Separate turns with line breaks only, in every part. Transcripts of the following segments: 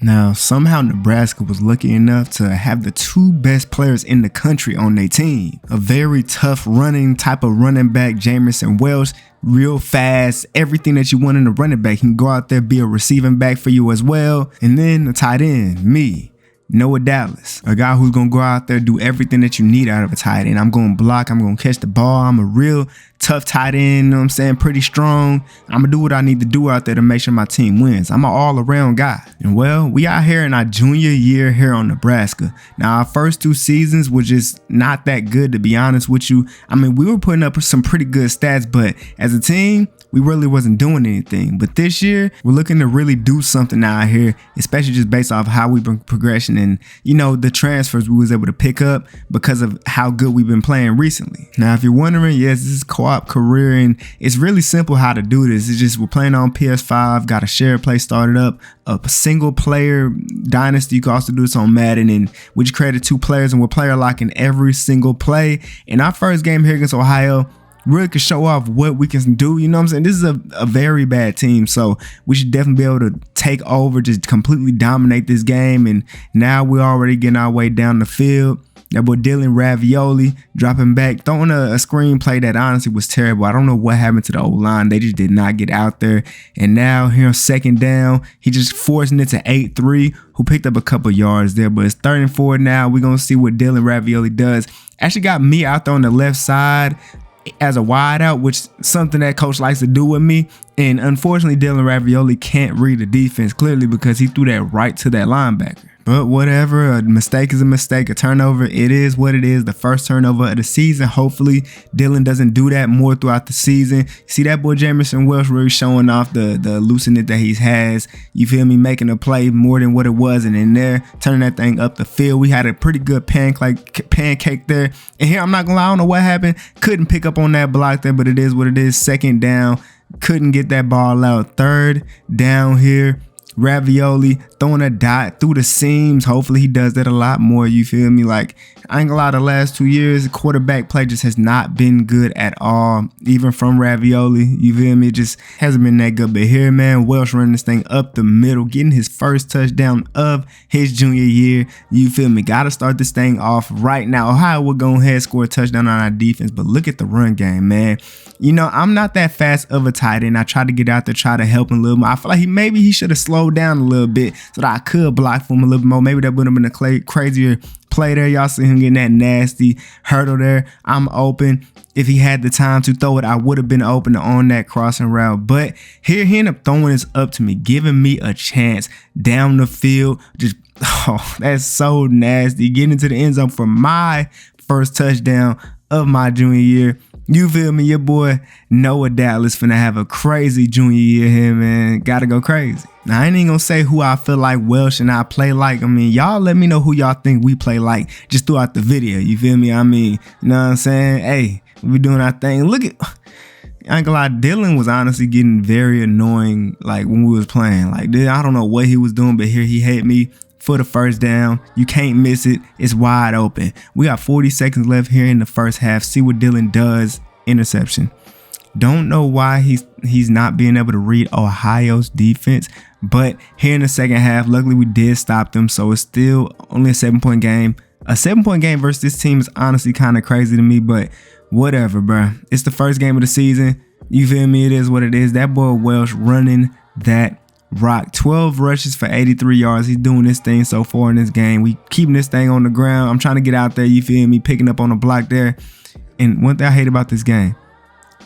Now, somehow Nebraska was lucky enough to have the two best players in the country on their team. A very tough running type of running back, Jamison Welsh, real fast, everything that you want in a running back. He can go out there, be a receiving back for you as well. And then the tight end, me, Noah Dallas, a guy who's going to go out there, do everything that you need out of a tight end. I'm going to block, I'm going to catch the ball. I'm a real tough tight end, you know what I'm saying? Pretty strong. I'm going to do what I need to do out there to make sure my team wins. I'm an all-around guy. And well, we out here in our junior year here on Nebraska. Now, our first 2 seasons were just not that good, to be honest with you. I mean, we were putting up some pretty good stats, but as a team, we really wasn't doing anything. But this year, we're looking to really do something out here, especially just based off how we've been progressing and, you know, the transfers we was able to pick up because of how good we've been playing recently. Now, if you're wondering, yes, this is co-op career, and it's really simple how to do this. It's just we're playing on PS5, got a shared play started up, a single player dynasty. You can also do this on Madden, and we just created 2 players, and we're player locking every single play. In our first game here against Ohio, really could show off what we can do. You know what I'm saying? This is a very bad team, so we should definitely be able to take over, just completely dominate this game. And now we're already getting our way down the field. That boy Dylan Ravioli dropping back, throwing a screenplay that honestly was terrible. I don't know what happened to the O-line. They just did not get out there. And now here on second down, he just forcing it to 8-3, who picked up a couple yards there. But it's 3rd and 4 now. We're going to see what Dylan Ravioli does. Actually got me out there on the left side as a wide out, which is something that coach likes to do with me. And unfortunately, Dylan Ravioli can't read the defense clearly because he threw that right to that linebacker. But whatever, a mistake is a mistake, a turnover, it is what it is. The first turnover of the season. Hopefully, Dylan doesn't do that more throughout the season. See that boy Jamison Welsh really showing off the looseness that he has. You feel me? Making a play more than what it was, and in there, turning that thing up the field. We had a pretty good pancake there. And here, I'm not gonna lie, I don't know what happened. Couldn't pick up on that block there, but it is what it is. Second down, couldn't get that ball out. 3rd down here. Ravioli throwing a dot through the seams. Hopefully he does that a lot more. You feel me? Like, I ain't gonna lie, the last 2 years, quarterback play just has not been good at all. Even from Ravioli, you feel me? It just hasn't been that good. But here, man, Welsh running this thing up the middle, getting his first touchdown of his junior year. You feel me? Gotta start this thing off right now. Ohio will go ahead and score a touchdown on our defense, but look at the run game, man. You know, I'm not that fast of a tight end. I tried to get out there, try to help him a little more. I feel like maybe he should have slowed down a little bit so that I could block for him a little bit more. Maybe that would have been a crazier play there. Y'all see him getting that nasty hurdle there. I'm open. If he had the time to throw it, I would have been open on that crossing route. But here he ended up throwing this up to me, giving me a chance down the field. Just, oh, that's so nasty. Getting into the end zone for my first touchdown of my junior year. You feel me? Your boy Noah Dallas finna have a crazy junior year here, man. Gotta go crazy. Now, I ain't even gonna say who I feel like Welsh and I play like. I mean, y'all let me know who y'all think we play like just throughout the video. You feel me? I mean, you know what I'm saying? Hey, we doing our thing. Look at, I ain't gonna lie, Dylan was honestly getting very annoying like when we was playing. Like, I don't know what he was doing, but here he hit me for the first down. You can't miss it. It's wide open. We got 40 seconds left here in the first half. See what Dylan does. Interception. Don't know why he's not being able to read Ohio's defense, but here in the second half, luckily we did stop them, so it's still only a 7-point game. A 7-point game versus this team is honestly kind of crazy to me, but whatever, bro. It's the first game of the season. You feel me? It is what it is. That boy Welsh running that rock. 12 rushes for 83 yards. He's doing this thing so far in this game. We keeping this thing on the ground. I'm trying to get out there, you feel me? Picking up on the block there. And one thing I hate about this game,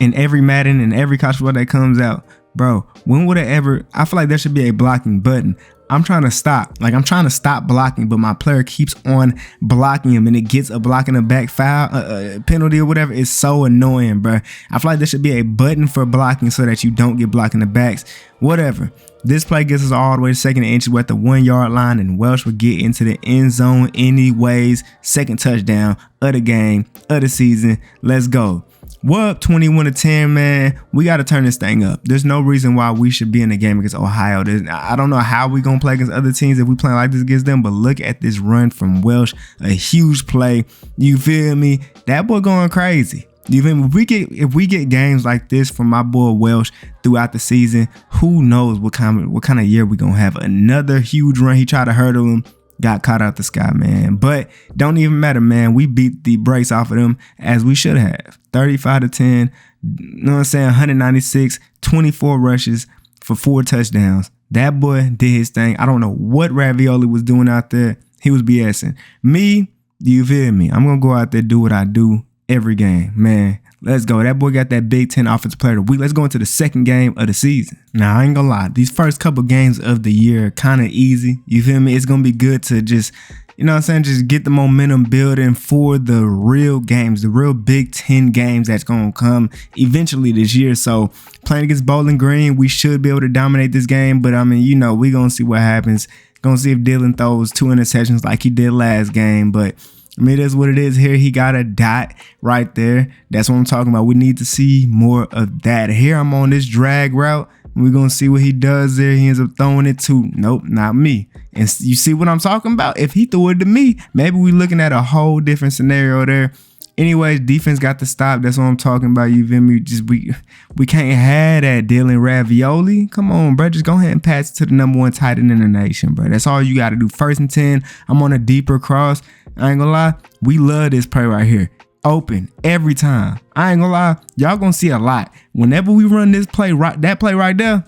in every Madden and every college football that comes out, bro, when would I ever, I feel like there should be a blocking button. I'm trying to stop. Like, I'm trying to stop blocking, but my player keeps on blocking him, and it gets a block in the back foul, penalty or whatever. It's so annoying, bro. I feel like there should be a button for blocking so that you don't get blocked in the backs. Whatever. This play gets us all the way to second and inches at the 1-yard line, and Welsh would get into the end zone anyways. Second touchdown of the game, of the season. Let's go. We're up 21-10, man. We got to turn this thing up. There's no reason why we should be in the game against Ohio. I don't know how we going to play against other teams if we play like this against them, but look at this run from Welsh. A huge play. You feel me? That boy going crazy. Even if we get games like this from my boy Welsh throughout the season, who knows what kind of year we gonna have. Another huge run. He tried to hurdle him, got caught out the sky, man. But don't even matter, man. We beat the brakes off of them as we should have. 35-10. You know what I'm saying? 196, 24 rushes for 4 touchdowns. That boy did his thing. I don't know what Ravioli was doing out there. He was BSing. Me, you feel me? I'm going to go out there, do what I do every game. Man, let's go. That boy got that Big Ten Offensive Player of the Week. Let's go into the second game of the season. Now, I ain't going to lie. These first couple games of the year are kind of easy. You feel me? It's going to be good to just, you know what I'm saying, just get the momentum building for the real games, the real Big Ten games that's going to come eventually this year. So playing against Bowling Green, we should be able to dominate this game. But I mean, you know, we're going to see what happens. Going to see if Dylan throws 2 interceptions like he did last game. But I mean, it is what it is here. He got a dot right there. That's what I'm talking about. We need to see more of that. Here I'm on this drag route. We're going to see what he does there. He ends up throwing it to, nope, not me. And you see what I'm talking about? If he threw it to me, maybe we're looking at a whole different scenario there. Anyways, defense got to stop. That's what I'm talking about. You feel me? Just we can't have that Dylan Ravioli. Come on, bro. Just go ahead and pass it to the number 1 tight end in the nation, bro. That's all you got to do. 1st and 10. I'm on a deeper cross. I ain't gonna lie. We love this play right here. Open every time. I ain't gonna lie. Y'all gonna see a lot. Whenever we run this play, that play right there,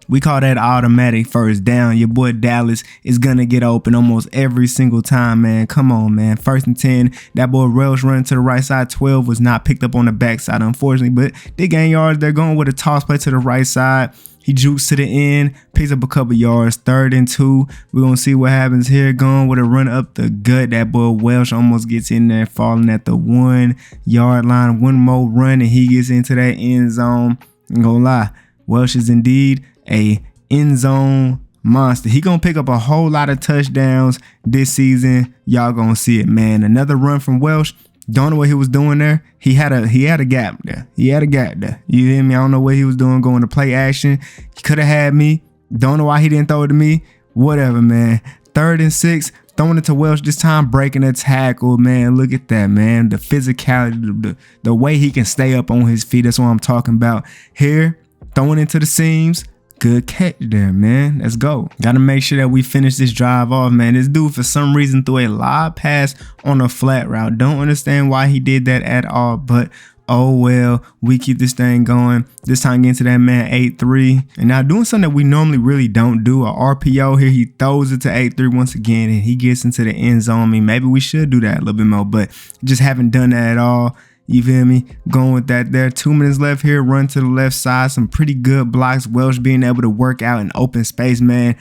we call that automatic first down. Your boy Dallas is going to get open almost every single time, man. Come on, man. 1st and 10. That boy Welsh running to the right side. 12 was not picked up on the backside, unfortunately. But they gain yards. They're going with a toss play to the right side. He jukes to the end, picks up a couple yards. 3rd and 2. We're going to see what happens here. Going with a run up the gut. That boy Welsh almost gets in there, falling at the 1 yard line. One more run, and he gets into that end zone. Ain't gonna lie. Welsh is indeed a end zone monster. He gonna pick up a whole lot of touchdowns this season. Y'all gonna see it, man. Another run from Welsh. Don't know what he was doing there. He had a gap there. You hear me? I don't know what he was doing, going to play action. He could have had me. Don't know why he didn't throw it to me. Whatever, man. 3rd and 6. Throwing it to Welsh this time, breaking a tackle, man. Look at that, man. The physicality, the way he can stay up on his feet. That's what I'm talking about. Here, throwing into the seams. Good catch there, man. Let's go. Got to make sure that we finish this drive off, man. This dude, for some reason, threw a live pass on a flat route. Don't understand why he did that at all, but oh well. We keep this thing going. This time getting to that man 8-3. And now doing something that we normally really don't do, a RPO here. He throws it to 8-3 once again, and he gets into the end zone. I mean, maybe we should do that a little bit more, but just haven't done that at all. You feel me? Going with that there. 2 minutes left here. Run to the left side. Some pretty good blocks. Welsh being able to work out in open space, man.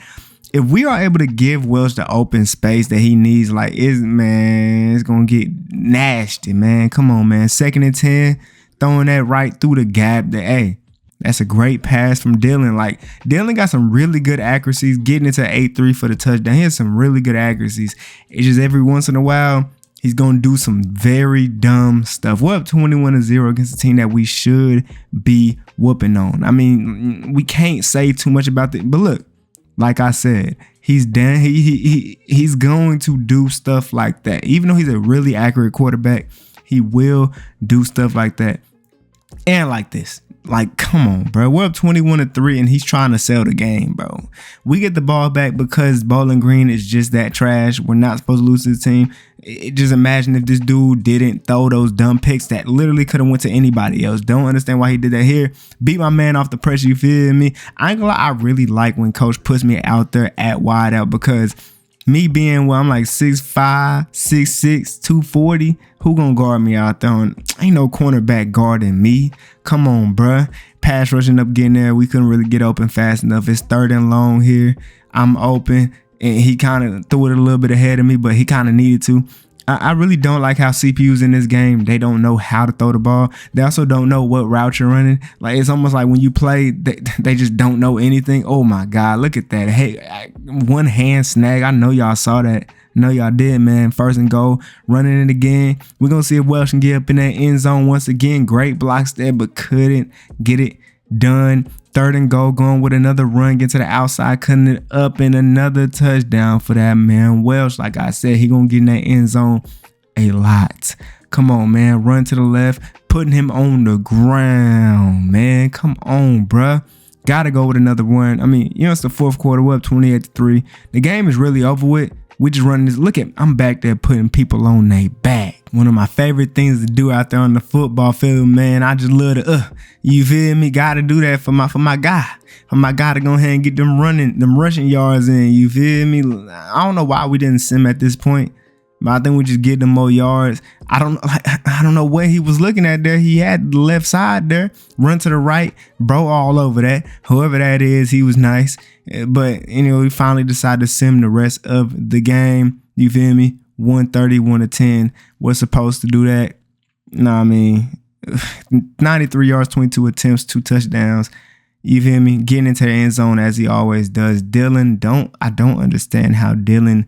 If we are able to give Welsh the open space that he needs, like, it's going to get nasty, man. Come on, man. 2nd and 10. Throwing that right through the gap. Hey, that's a great pass from Dylan. Like, Dylan got some really good accuracies. Getting into 8-3 for the touchdown. He has some really good accuracies. It's just every once in a while, he's going to do some very dumb stuff. We're up 21-0 against a team that we should be whooping on. I mean, we can't say too much about that. But look, like I said, he's done. He's going to do stuff like that. Even though he's a really accurate quarterback, he will do stuff like that. And like this. Like, come on, bro. We're up 21-3 and he's trying to sell the game, bro. We get the ball back because Bowling Green is just that trash. We're not supposed to lose to the team. Just imagine if this dude didn't throw those dumb picks that literally could have went to anybody else. Don't understand why he did that here. Beat my man off the pressure, you feel me? I ain't gonna lie, I really like when coach puts me out there at wide out, because me being, well, I'm like 6'5", 6'6", 240. Who gonna guard me out there? Ain't no cornerback guarding me. Come on, bruh. Pass rushing up, getting there. We couldn't really get open fast enough. It's 3rd and long here. I'm open, and he kind of threw it a little bit ahead of me, but he kind of needed to. I really don't like how CPUs in this game, they don't know how to throw the ball. They also don't know what route you're running. Like, it's almost like when you play, they just don't know anything. Oh my God, look at that. Hey, one hand snag. I know y'all saw that. No, y'all did, man. 1st and goal, running it again. We're going to see if Welsh can get up in that end zone once again. Great blocks there, but couldn't get it done. 3rd and goal, going with another run, get to the outside, cutting it up, and another touchdown for that man Welsh. Like I said, he going to get in that end zone a lot. Come on, man. Run to the left, putting him on the ground, man. Come on, bruh. Gotta go with another one. I mean, it's the fourth quarter. We're up 28-3. The game is really over with. We just running this. Look at, I'm back there putting people on their back. One of my favorite things to do out there on the football field, man. I just love to, you feel me? Gotta do that for my guy. For my guy to go ahead and get them rushing yards in. You feel me? I don't know why we didn't sim at this point, but I think we just get them more yards. I don't know what he was looking at there. He had the left side there, run to the right, bro, all over that. Whoever that is, he was nice. But anyway, we finally decided to sim the rest of the game. You feel me? 130, 1-10. We're supposed to do that. Nah, I mean, 93 yards, 22 attempts, 2 touchdowns. You feel me? Getting into the end zone as he always does. I don't understand how Dylan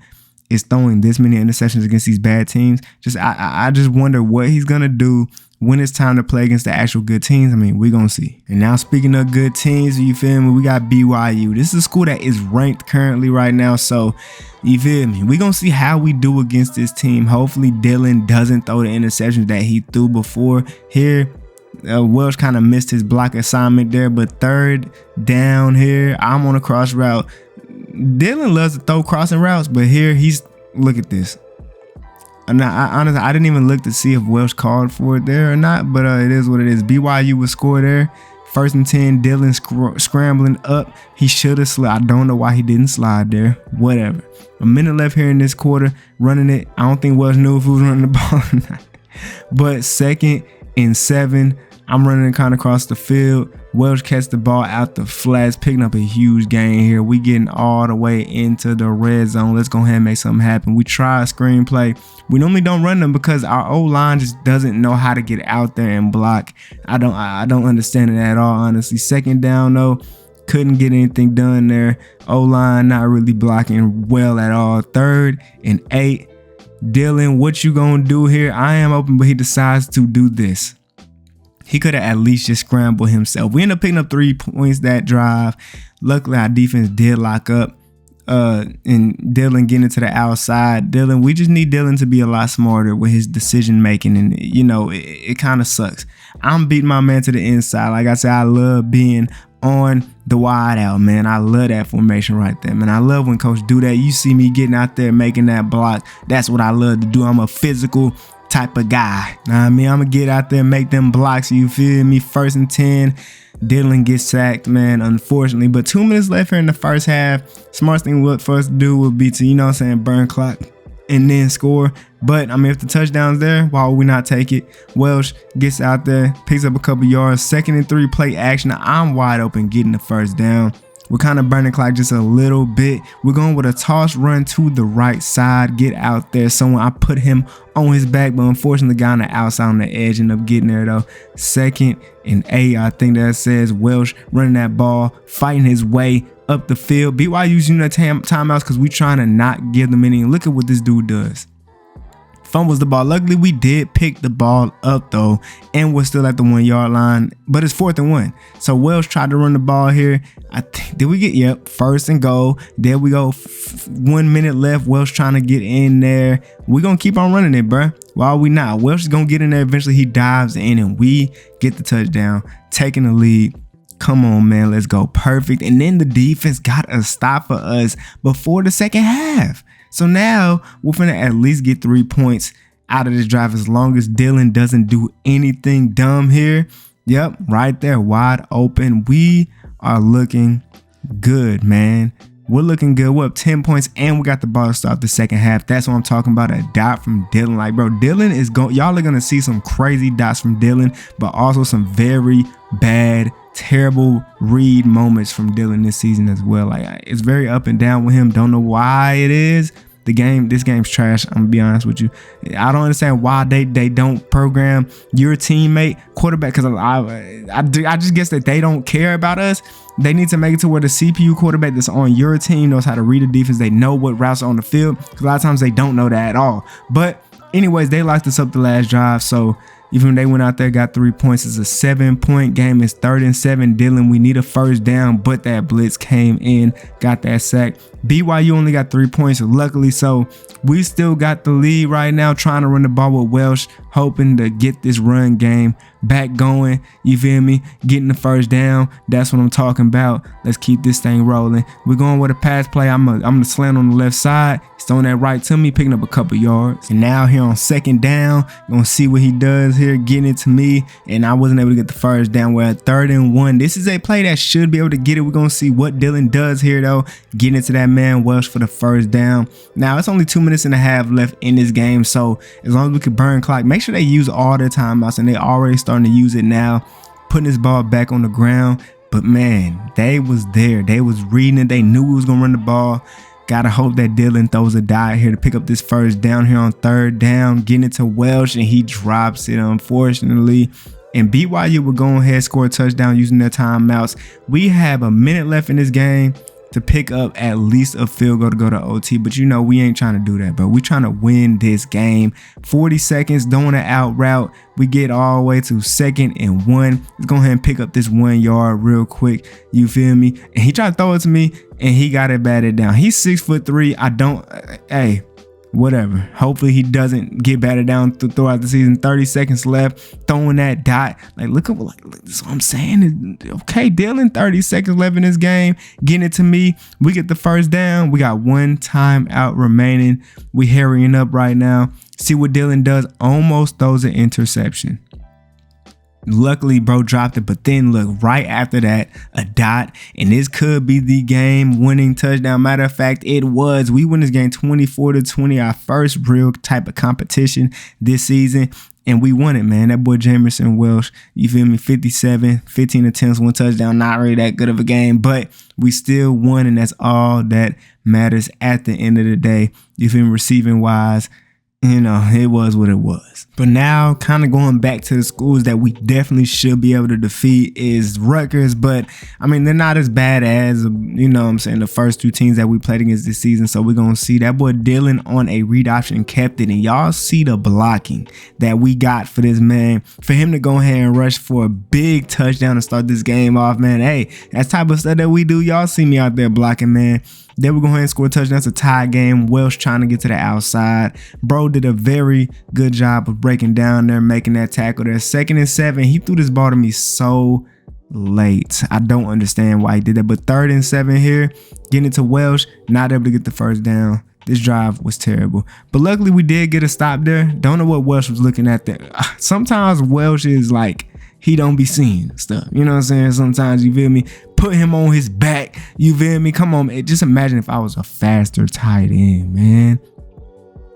is throwing this many interceptions against these bad teams. I just wonder what he's gonna do when it's time to play against the actual good teams. I mean, we're gonna see. And now, speaking of good teams, you feel me, we got BYU. This is a school that is ranked currently right now, so you feel me, we're gonna see how we do against this team. Hopefully Dylan doesn't throw the interceptions that he threw before. Here, Welsh kind of missed his block assignment there, but third down here, I'm on a cross route. Dylan loves to throw crossing routes, but here look at this. Honestly, I didn't even look to see if Welsh called for it there or not, but it is what it is. BYU would score there. 1st and 10, Dylan scrambling up. He should have slid. I don't know why he didn't slide there. Whatever. A minute left here in this quarter, running it. I don't think Welsh knew if he was running the ball or not. But 2nd and 7, I'm running kind of across the field. Welsh catch the ball out the flats, picking up a huge gain here. We getting all the way into the red zone. Let's go ahead and make something happen. We try a screen play. We normally don't run them because our O-line just doesn't know how to get out there and block. I don't understand it at all, honestly. 2nd down though, couldn't get anything done there. O-line not really blocking well at all. 3rd and 8. Dylan, what you gonna do here? I am open, but he decides to do this. He could have at least just scrambled himself. We ended up picking up 3 points that drive. Luckily, our defense did lock up. And Dylan getting to the outside. Dylan, we just need Dylan to be a lot smarter with his decision making. And, it kind of sucks. I'm beating my man to the inside. Like I said, I love being on the wide out, man. I love that formation right there, man. I love when coach do that. You see me getting out there making that block. That's what I love to do. I'm a physical type of guy. I mean, I'm gonna get out there and make them blocks. You feel me? 1st and 10. Dylan gets sacked, man, unfortunately. But 2 minutes left here in the first half. Smartest thing for us to do would be to, burn clock and then score. But I mean, if the touchdown's there, why would we not take it? Welsh gets out there, picks up a couple yards. 2nd and 3, play action. I'm wide open, getting the 1st down. We're kind of burning clock just a little bit. We're going with a toss run to the right side. Get out there. I put him on his back, but unfortunately, the guy on the outside on the edge ended up getting there though. 2nd and 8, I think that says Welsh running that ball, fighting his way up the field. BYU using the timeouts because we trying to not give them any. Look at what this dude does. Fumbles the ball. Luckily, we did pick the ball up though, and we're still at the 1 yard line, but it's 4th and 1. So Welsh tried to run the ball here. I think, did we get, 1st and goal. There we go. 1 minute left. Welsh trying to get in there. We're going to keep on running it, bruh. Why are we not? Welsh is going to get in there. Eventually, he dives in and we get the touchdown, taking the lead. Come on, man. Let's go. Perfect. And then the defense got a stop for us before the 2nd half. So now we're finna at least get 3 points out of this drive as long as Dylan doesn't do anything dumb here. Yep, right there, wide open. We are looking good, man. We're looking good. We're up 10 points and we got the ball to start the 2nd half. That's what I'm talking about, a dot from Dylan. Like, bro, Dylan is going, y'all are going to see some crazy dots from Dylan, but also some very bad, terrible read moments from Dylan this season as well. Like, it's very up and down with him. Don't know why it is. This game's trash. I'm gonna be honest with you. I don't understand why they don't program your teammate quarterback, because I just guess that they don't care about us. They need to make it to where the CPU quarterback that's on your team knows how to read the defense. They know what routes are on the field, because a lot of times they don't know that at all. But anyways, they locked us up the last drive, so even when they went out there, got 3 points. It's a 7-point game. It's 3rd and 7. Dylan, we need a 1st down, but that blitz came in, got that sack. BYU only got 3 points, luckily so. We still got the lead right now, trying to run the ball with Welsh, hoping to get this run game back going. You feel me? Getting the first down. That's what I'm talking about. Let's keep this thing rolling. We're going with a pass play. I'm gonna slant on the left side. He's throwing that right to me, picking up a couple yards. And now here on second down, gonna see what he does here, getting it to me. And I wasn't able to get the first down. We're at 3rd and 1. This is a play that should be able to get it. We're gonna see what Dylan does here though. Getting it to that man Welsh for the first down. Now it's only 2 minutes and a half left in this game. So as long as we can burn clock, make sure they use all their timeouts, and they already starting to use it now, putting this ball back on the ground. But man, they was there. They was reading it. They knew we was gonna run the ball. Gotta hope that Dylan throws a dive here to pick up this first down here on 3rd down, getting it to Welsh, and he drops it, unfortunately. And BYU will go ahead, score a touchdown using their timeouts. We have a minute left in this game to pick up at least a field goal to go to OT, but you know we ain't trying to do that, bro. We trying to win this game. 40 seconds, doing an out route. We get all the way to 2nd and 1. Let's go ahead and pick up this 1 yard real quick. You feel me? And he tried to throw it to me, and he got it batted down. He's 6'3". I don't. Hey. Whatever. Hopefully he doesn't get batted down throughout the season. 30 seconds left. Throwing that dot. Like, look, that's what I'm saying. Okay, Dylan, 30 seconds left in this game. Getting it to me. We get the first down. We got 1 timeout remaining. We hurrying up right now. See what Dylan does. Almost throws an interception. Luckily, bro dropped it, but then look, right after that, a dot, and this could be the game-winning touchdown. Matter of fact, it was. We win this game 24-20, our first real type of competition this season, and we won it, man. That boy Jamerson Welsh, you feel me, 57, 15 attempts, 1 touchdown, not really that good of a game, but we still won, and that's all that matters at the end of the day. You feel me, receiving-wise. You know, it was what it was. But now, kind of going back to the schools that we definitely should be able to defeat is Rutgers. But, I mean, they're not as bad as, you know what I'm saying, the first 2 teams that we played against this season. So we're going to see that boy Dylan on a read option kept it. And y'all see the blocking that we got for this man. For him to go ahead and rush for a big touchdown to start this game off, man. Hey, that's type of stuff that we do. Y'all see me out there blocking, man. Then we're going to go ahead and score a touchdown. That's a tie game. Welsh trying to get to the outside. Bro did a very good job of breaking down there, making that tackle there. 2nd and 7. He threw this ball to me so late. I don't understand why he did that. But 3rd and 7 here. Getting it to Welsh. Not able to get the first down. This drive was terrible. But luckily we did get a stop there. Don't know what Welsh was looking at there. Sometimes Welsh is like, he don't be seeing stuff. You know what I'm saying? Sometimes, you feel me? Put him on his back. You feel me? Come on, man. Just imagine if I was a faster tight end, man.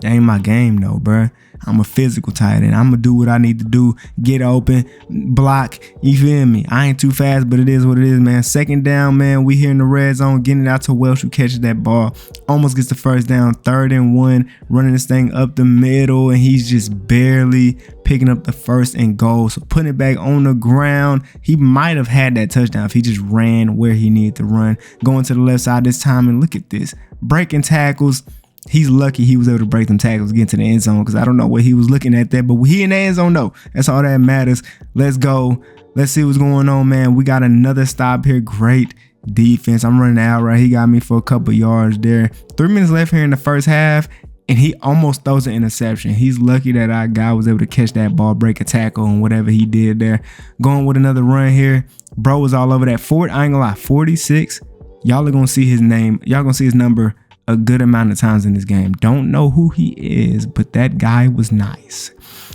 That ain't my game, though, bruh. I'm a physical tight end. I'm going to do what I need to do. Get open, block. You feel me? I ain't too fast, but it is what it is, man. 2nd down, man. We here in the red zone. Getting it out to Welsh, who catches that ball. Almost gets the first down. 3rd and 1. Running this thing up the middle, and he's just barely picking up the 1st and goal. So putting it back on the ground. He might have had that touchdown if he just ran where he needed to run. Going to the left side this time, and look at this. Breaking tackles. He's lucky he was able to break them tackles, get to the end zone, because I don't know what he was looking at there, but he in the end zone, though. That's all that matters. Let's go. Let's see what's going on, man. We got another stop here. Great defense. I'm running out right. He got me for a couple yards there. 3 minutes left here in the first half, and he almost throws an interception. He's lucky that our guy was able to catch that ball, break a tackle, and whatever he did there. Going with another run here. Bro was all over that. I ain't gonna lie, 46. Y'all are gonna see his name. Y'all gonna see his number a good amount of times in this game. Don't know who he is, but that guy was nice.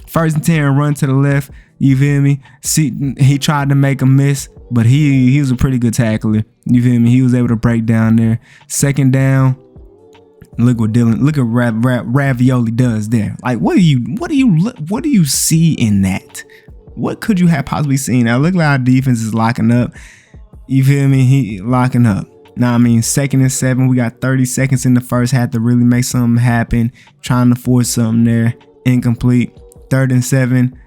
1st and 10, run to the left. You feel me? See, he tried to make a miss, but he was a pretty good tackler. You feel me? He was able to break down there. 2nd down. Look what Ravioli does there. Like, what do you see in that? What could you have possibly seen? Now look like our defense is locking up. You feel me? He locking up. Now, I mean, 2nd and 7, we got 30 seconds in the first half to really make something happen. Trying to force something there. Incomplete. 3rd and 7.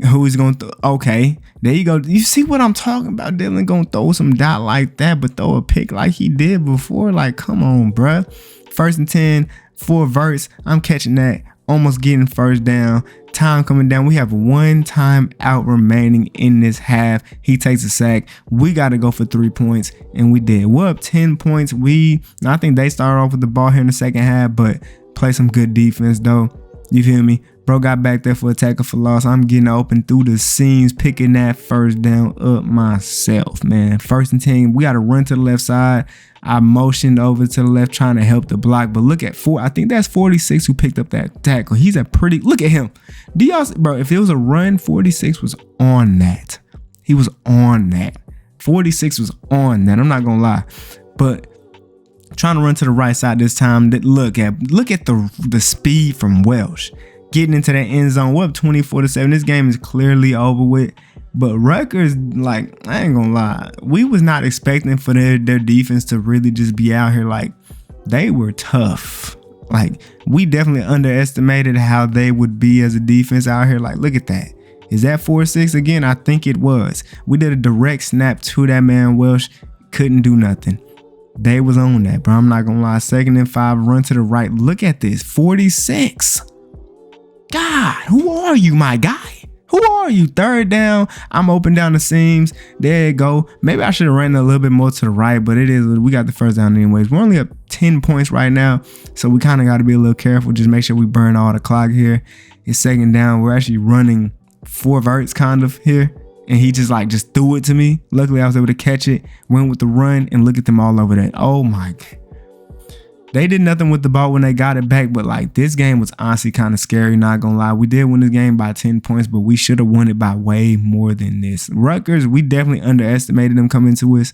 Who's going to okay, there you go. You see what I'm talking about? Dylan going to throw some dot like that, but throw a pick like he did before. Like, come on, bruh. 1st and 10, 4 verts. I'm catching that. Almost getting first down. Time coming down. We have 1 time out remaining in this half. He takes a sack. We got to go for 3 points, and we did. We're up 10 points. I think they started off with the ball here in the second half, but play some good defense though. You feel me? Bro got back there for a tackle for loss. I'm getting open through the seams, picking that first down up myself, man. 1st and 10. We got to run to the left side. I motioned over to the left trying to help the block, but look at I think that's 46 who picked up that tackle. He's a pretty, look at him. Do y'all, bro, if it was a run, 46 was on that. He was on that. 46 was on that. I'm not gonna lie, but trying to run to the right side this time. Look at the speed from Welsh getting into that end zone. We're up 24-7. This game is clearly over with. But Rutgers, like, I ain't gonna lie, we was not expecting for their defense to really just be out here. Like, they were tough. Like, we definitely underestimated how they would be as a defense out here. Like, look at that. Is that 4-6 again? I think it was. We did a direct snap to that man Welsh. Couldn't do nothing. They was on that, bro. I'm not gonna lie. 2nd and 5, run to the right. Look at this. 46. God, who are you, my guy? Who are you? 3rd down. I'm open down the seams. There you go. Maybe I should have ran a little bit more to the right, but it is. We got the 1st down anyways. We're only up 10 points right now, so we kind of got to be a little careful. Just make sure we burn all the clock here. It's 2nd down. We're actually running 4 verts kind of here, and he just threw it to me. Luckily, I was able to catch it. Went with the run, and look at them all over that. Oh my God. They did nothing with the ball when they got it back, but like this game was honestly kind of scary, not gonna lie. We did win this game by 10 points, but we should have won it by way more than this. Rutgers, we definitely underestimated them coming to us.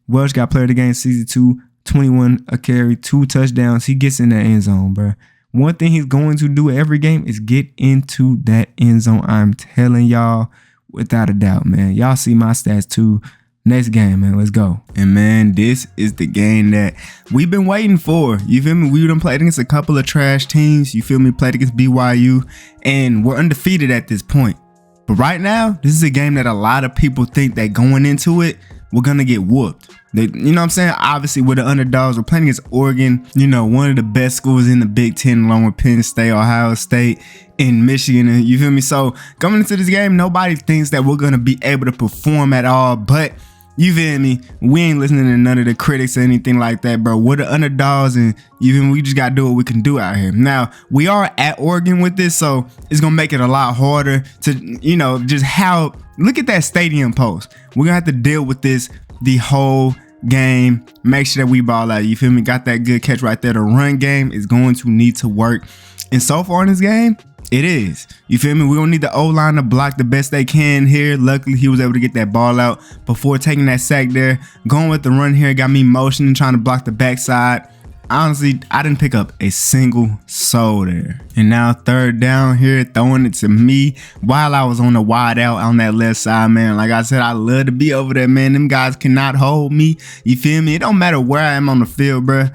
Welsh got player of the game, 62, 21 a carry, 2 touchdowns. He gets in that end zone, bro. One thing he's going to do every game is get into that end zone. I'm telling y'all, without a doubt, man. Y'all see my stats too. Next game, man. Let's go. And man, this is the game that we've been waiting for. You feel me? We done played against a couple of trash teams. You feel me? Played against BYU, and we're undefeated at this point. But right now, this is a game that a lot of people think that going into it, we're gonna get whooped. You know what I'm saying? Obviously, we're the underdogs. We're playing against Oregon, you know, one of the best schools in the Big Ten, along with Penn State, Ohio State, and Michigan. And you feel me? So coming into this game, nobody thinks that we're gonna be able to perform at all, but you feel me? We ain't listening to none of the critics or anything like that, bro. We're the underdogs, and you feel me? We just gotta do what we can do out here. Now, we are at Oregon with this, so it's gonna make it a lot harder to, you know, just how, look at that stadium post. We're gonna have to deal with this the whole game. Make sure that we ball out. You feel me? Got that good catch right there. The run game is going to need to work. And so far in this game, it is. You feel me? We're going to need the O-line to block the best they can here. Luckily, he was able to get that ball out before taking that sack there. Going with the run here got me motioning, trying to block the backside. Honestly, I didn't pick up a single soul there. And now 3rd down here, throwing it to me while I was on the wide out on that left side, man. Like I said, I love to be over there, man. Them guys cannot hold me. You feel me? It don't matter where I am on the field, bro.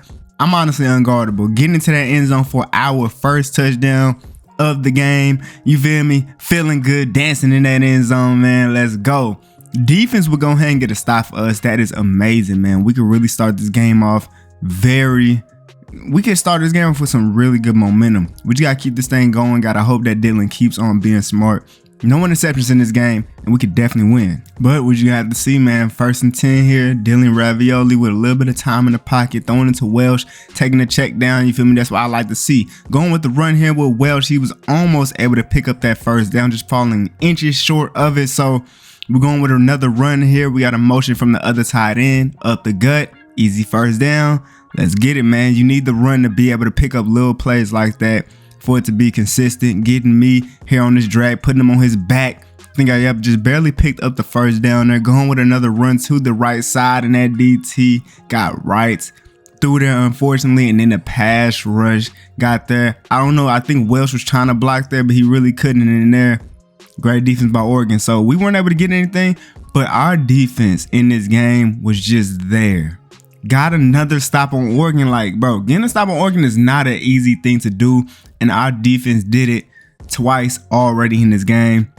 I'm honestly unguardable. Getting into that end zone for our first touchdown of the game. You feel me? Feeling good, dancing in that end zone, man. Let's go. Defense will go ahead and get a stop for us. That is amazing, man. We could really start this game off we can start this game off with some really good momentum. We just gotta keep this thing going. Gotta hope that Dylan keeps on being smart. No interceptions in this game, and we could definitely win. But what you have to see, man, 1st and 10 here. Dylan Ravioli with a little bit of time in the pocket, throwing it to Welsh, taking the check down. You feel me? That's what I like to see. Going with the run here with Welsh, he was almost able to pick up that 1st down, just falling inches short of it. So we're going with another run here. We got a motion from the other tight end up the gut. Easy 1st down. Let's get it, man. You need the run to be able to pick up little plays like that for it to be consistent. Getting me here on this drag, putting him on his back. I think I just barely picked up the 1st down there. Going with another run to the right side, and that DT got right through there, unfortunately. And then the pass rush got there. I don't know. I think Welsh was trying to block there, but he really couldn't. And in there, great defense by Oregon. So we weren't able to get anything, but our defense in this game was just there. Got another stop on Oregon. Like, bro, getting a stop on Oregon is not an easy thing to do, and our defense did it twice already in this game.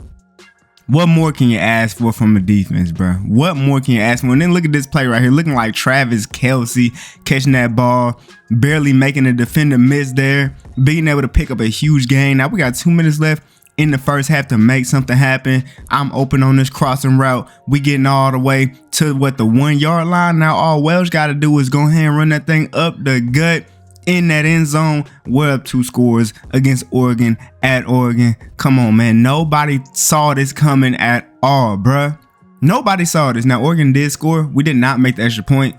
What more can you ask for from a defense, bro? What more can you ask for? And then look at this play right here, looking like Travis Kelce catching that ball, barely making a defender miss there, being able to pick up a huge gain. Now we got 2 minutes left. in the first half to make something happen. I'm open on this crossing route. We getting all the way to what, the 1 yard line. Now all Welsh got to do is go ahead and run that thing up the gut in that end zone. We're up 2 scores against Oregon at Oregon. Come on, man. Nobody saw this coming at all, bruh. Nobody saw this. Now Oregon did score. We did not make the extra point.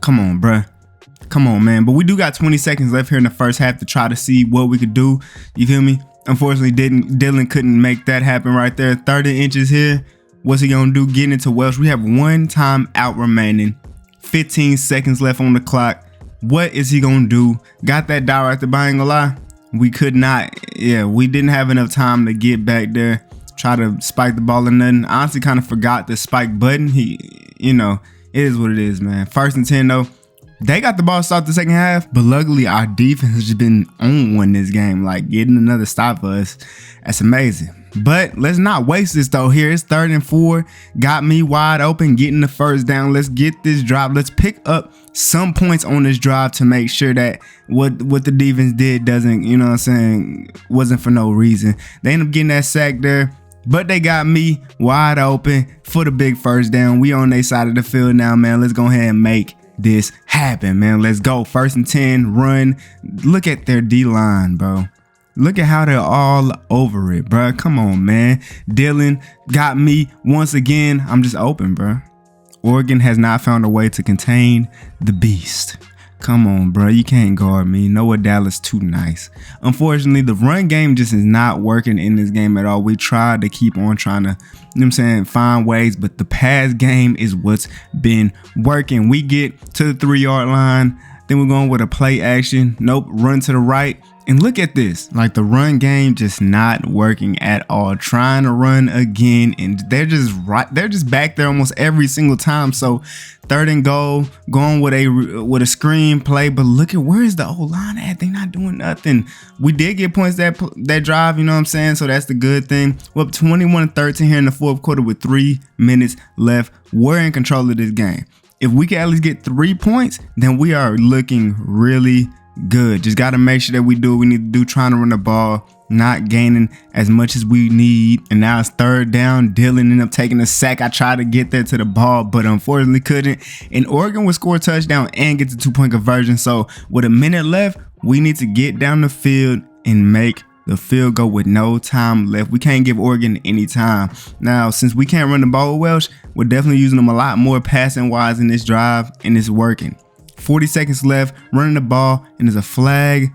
Come on, bruh. Come on, man. But we do got 20 seconds left here in the first half to try to see what we could do. You feel me? Unfortunately, Dylan couldn't make that happen right there. 30 inches here. What's he gonna do? Getting into Welsh. We have 1 time out remaining. 15 seconds left on the clock. What is he gonna do? Got that dot right there, but I ain't gonna lie. We could not. Yeah, we didn't have enough time to get back there. Try to spike the ball or nothing. I honestly kind of forgot the spike button. You know, it is what it is, man. 1st and 10 though. They got the ball to start the second half, but luckily our defense has just been on one this game, like getting another stop for us. That's amazing. But let's not waste this though. Here it's 3rd and 4. Got me wide open, getting the first down. Let's get this drive. Let's pick up some points on this drive to make sure that what the defense did doesn't, you know what I'm saying, wasn't for no reason. They end up getting that sack there, but they got me wide open for the big first down. We on their side of the field now, man. Let's go ahead and make this happen, man. Let's go. 1st and 10, run. Look at their D-line, bro. Look at how they're all over it, bro. Come on, man. Dylan got me once again. I'm just open, bro. Oregon has not found a way to contain the beast. Come on, bro. You can't guard me. Noah Dallas too nice. Unfortunately, the run game just is not working in this game at all. We tried to keep on trying to, you know what I'm saying, find ways, but the pass game is what's been working. We get to the 3 yard line. Then we're going with a play action. Nope. Run to the right. And look at this, like the run game just not working at all. Trying to run again, and they're just back there almost every single time. So 3rd and goal, going with a screen play, but look at where's the O-line at? They not doing nothing. We did get points that drive, you know what I'm saying? So that's the good thing. We're up 21-13 here in the 4th quarter with 3 minutes left. We're in control of this game. If we can at least get 3 points, then we are looking really good. Just got to make sure that we do what we need to do, trying to run the ball, not gaining as much as we need. And now it's 3rd down. Dylan ended up taking a sack. I tried to get there to the ball, but unfortunately couldn't. And Oregon would score a touchdown and get the 2-point conversion. So with a minute left, we need to get down the field and make the field goal with no time left. We can't give Oregon any time. Now, since we can't run the ball with Welsh, we're definitely using them a lot more passing wise in this drive, and it's working. 40 seconds left, running the ball, and there's a flag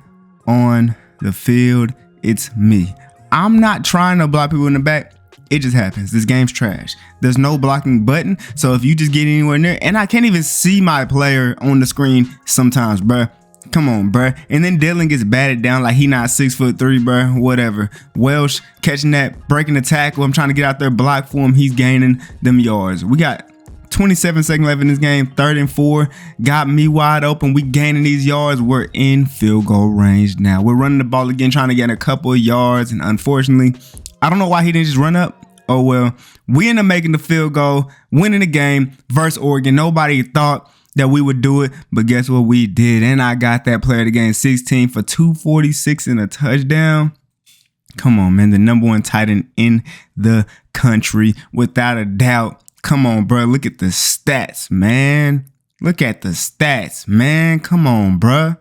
on the field. It's me. I'm not trying to block people in the back. It just happens. This game's trash. There's no blocking button. So if you just get anywhere near, and I can't even see my player on the screen sometimes, bruh. Come on, bruh. And then Dylan gets batted down like he not 6'3", bruh. Whatever. Welsh catching that, breaking the tackle. I'm trying to get out there, block for him. He's gaining them yards. We got 27 seconds left in this game. 3rd and 4. Got me wide open. We gaining these yards. We're in field goal range now. We're running the ball again, trying to get a couple of yards. And unfortunately, I don't know why he didn't just run up. Oh, well, we end up making the field goal, winning the game versus Oregon. Nobody thought that we would do it, but guess what? We did. And I got that player of the game, 16 for 246 and a touchdown. Come on, man. The #1 tight end in the country, without a doubt. Come on, bro. Look at the stats, man. Look at the stats, man. Come on, bro.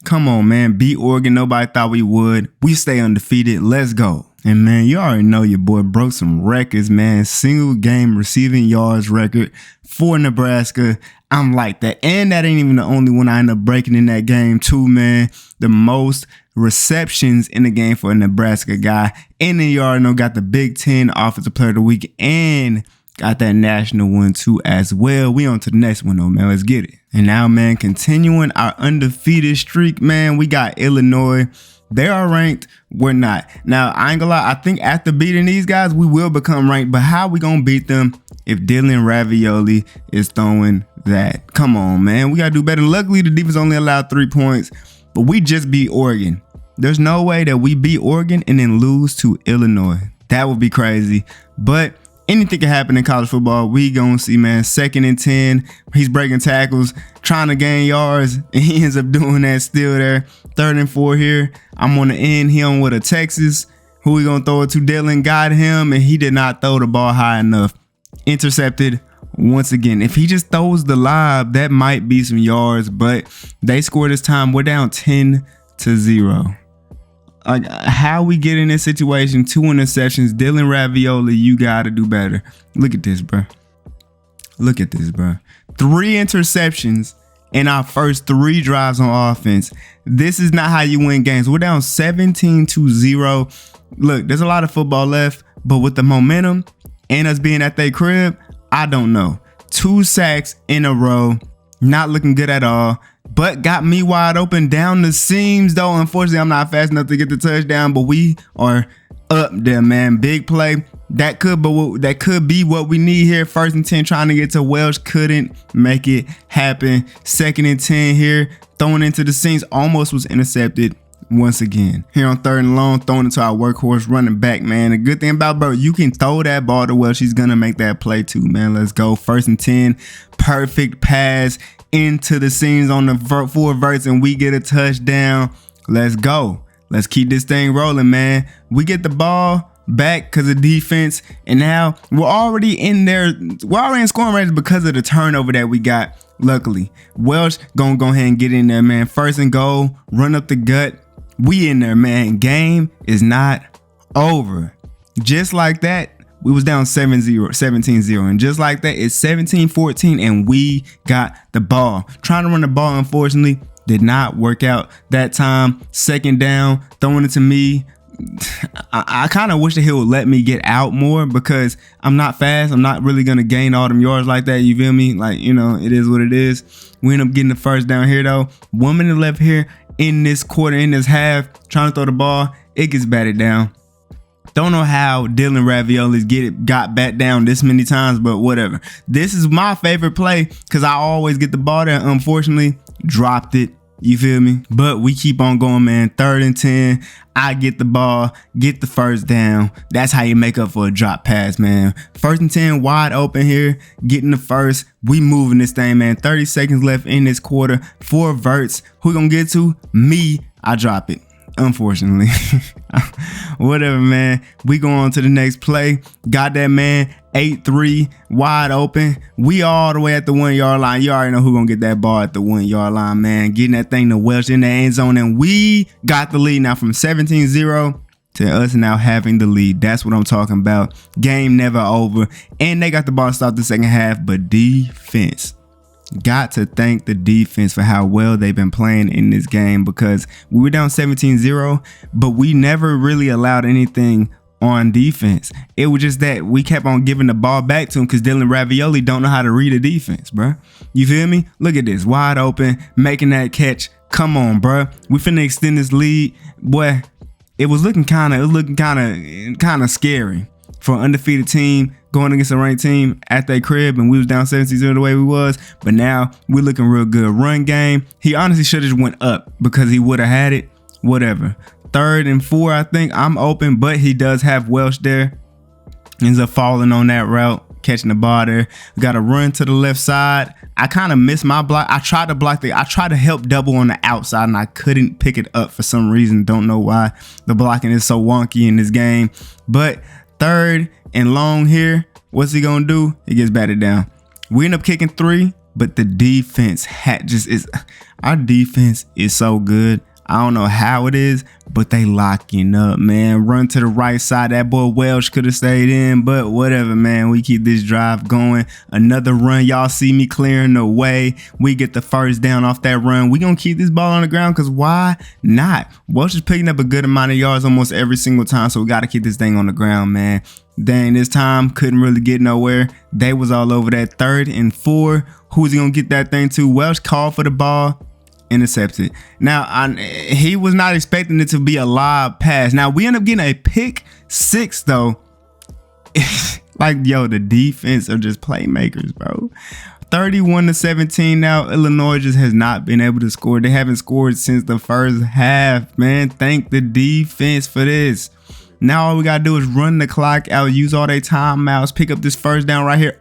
Come on, man. Beat Oregon. Nobody thought we would. We stay undefeated. Let's go. And, man, you already know your boy broke some records, man. Single game receiving yards record for Nebraska. I'm like that. And that ain't even the only one I end up breaking in that game, too, man. The most receptions in the game for a Nebraska guy. And then you already know got the Big Ten Offensive Player of the Week and got that national one too as well. We on to the next one though, man. Let's get it. And now, man, continuing our undefeated streak, man, we got Illinois. They are ranked. We're not. Now, I ain't gonna lie. I think after beating these guys, we will become ranked. But how we gonna beat them if Dylan Ravioli is throwing that? Come on, man. We gotta do better. Luckily, the defense only allowed 3 points, but we just beat Oregon. There's no way that we beat Oregon and then lose to Illinois. That would be crazy. But anything can happen in college football. We gonna see, man. 2nd and 10. He's breaking tackles, trying to gain yards, and he ends up doing that still there. 3rd and 4 here. I'm on the end. He on with a Texas. Who we gonna throw it to? Dylan got him, and he did not throw the ball high enough. Intercepted once again. If he just throws the lob, that might be some yards, but they scored this time. We're down 10-0. Like, how we get in this situation? 2 interceptions. Dylan Ravioli, you gotta do better. Look at this, bro. Look at this, bro. 3 interceptions in our first 3 drives on offense. This is not how you win games. We're down 17-0. Look, there's a lot of football left, but with the momentum and us being at their crib, I don't know. 2 sacks in a row, not looking good at all, but got me wide open down the seams though. Unfortunately, I'm not fast enough to get the touchdown, but we are up there, man. Big play. That could be what we need here. 1st and 10 trying to get to Welsh. Couldn't make it happen. 2nd and 10 here. Throwing into the seams. Almost was intercepted once again. Here on 3rd and long, throwing into our workhorse running back, man. The good thing about bro, you can throw that ball to Welsh. He's going to make that play too, man. Let's go. 1st and 10. Perfect pass into the seams on the 4 verts, and we get a touchdown. Let's go. Let's keep this thing rolling, man. We get the ball back because of defense, and now we're already in there. We're already in scoring range because of the turnover that we got. Luckily, Welsh gonna go ahead and get in there, man. 1st and goal, run up the gut. We in there, man. Game is not over. Just like that, we was down 17-0, and just like that, it's 17-14, and we got the ball. Trying to run the ball, unfortunately, did not work out that time. 2nd down, throwing it to me. I kind of wish that he would let me get out more because I'm not fast. I'm not really going to gain all them yards like that. You feel me? Like, you know, it is what it is. We end up getting the 1st down here, though. 1 minute left here in this quarter, in this half. Trying to throw the ball. It gets batted down. Don't know how Dylan Ravioli's got bat down this many times, but whatever. This is my favorite play because I always get the ball there. Unfortunately, dropped it. You feel me? But we keep on going, man. 3rd and 10. I get the ball, get the 1st down. That's how you make up for a drop pass, man. 1st and 10, wide open here. Getting the 1st. We moving this thing, man. 30 seconds left in this quarter. 4 verts. Who gonna get to? Me. I drop it. Unfortunately. Whatever, man. We go on to the next play. Got that, man. 8-3, wide open. We all the way at the 1 yard line. You already know who gonna get that ball at the 1 yard line, man. Getting that thing to Welsh in the end zone, and we got the lead now from 17-0 to us now having the lead. That's what I'm talking about. Game never over, and they got the ball to start the 2nd half, but defense. Got to thank the defense for how well they've been playing in this game, because we were down 17-0, but we never really allowed anything on defense. It was just that we kept on giving the ball back to him because Dylan Ravioli don't know how to read a defense, bro. You feel me? Look at this, wide open, making that catch. Come on, bro. We finna extend this lead. Boy, it was looking kind of scary for an undefeated team going against a ranked team at their crib, and we was down 17-0 the way we was. But now we're looking real good. Run game. He honestly should have just went up because he would have had it. Whatever. 3rd and 4, I think. I'm open, but he does have Welsh there. Ends up falling on that route, catching the ball there. We got to run to the left side. I kind of missed my block. I tried to help double on the outside, and I couldn't pick it up for some reason. Don't know why. The blocking is so wonky in this game. But 3rd and long here. What's he gonna do? He gets batted down. We end up kicking 3, but the defense our defense is so good. I don't know how it is, but they locking up, man. Run to the right side. That boy Welsh could have stayed in, but whatever, man. We keep this drive going. Another run. Y'all see me clearing the way. We get the 1st down off that run. We gonna keep this ball on the ground because why not? Welsh is picking up a good amount of yards almost every single time, so we got to keep this thing on the ground, man. Dang, this time couldn't really get nowhere. They was all over that. 3rd and 4. Who's he gonna get that thing to? Welsh called for the ball. Intercepted. Now, he was not expecting it to be a lob pass. Now, we end up getting a pick 6, though. Like, yo, the defense are just playmakers, bro. 31-17 now. Illinois just has not been able to score. They haven't scored since the 1st half, man. Thank the defense for this. Now all we got to do is run the clock out, use all their timeouts, pick up this 1st down right here.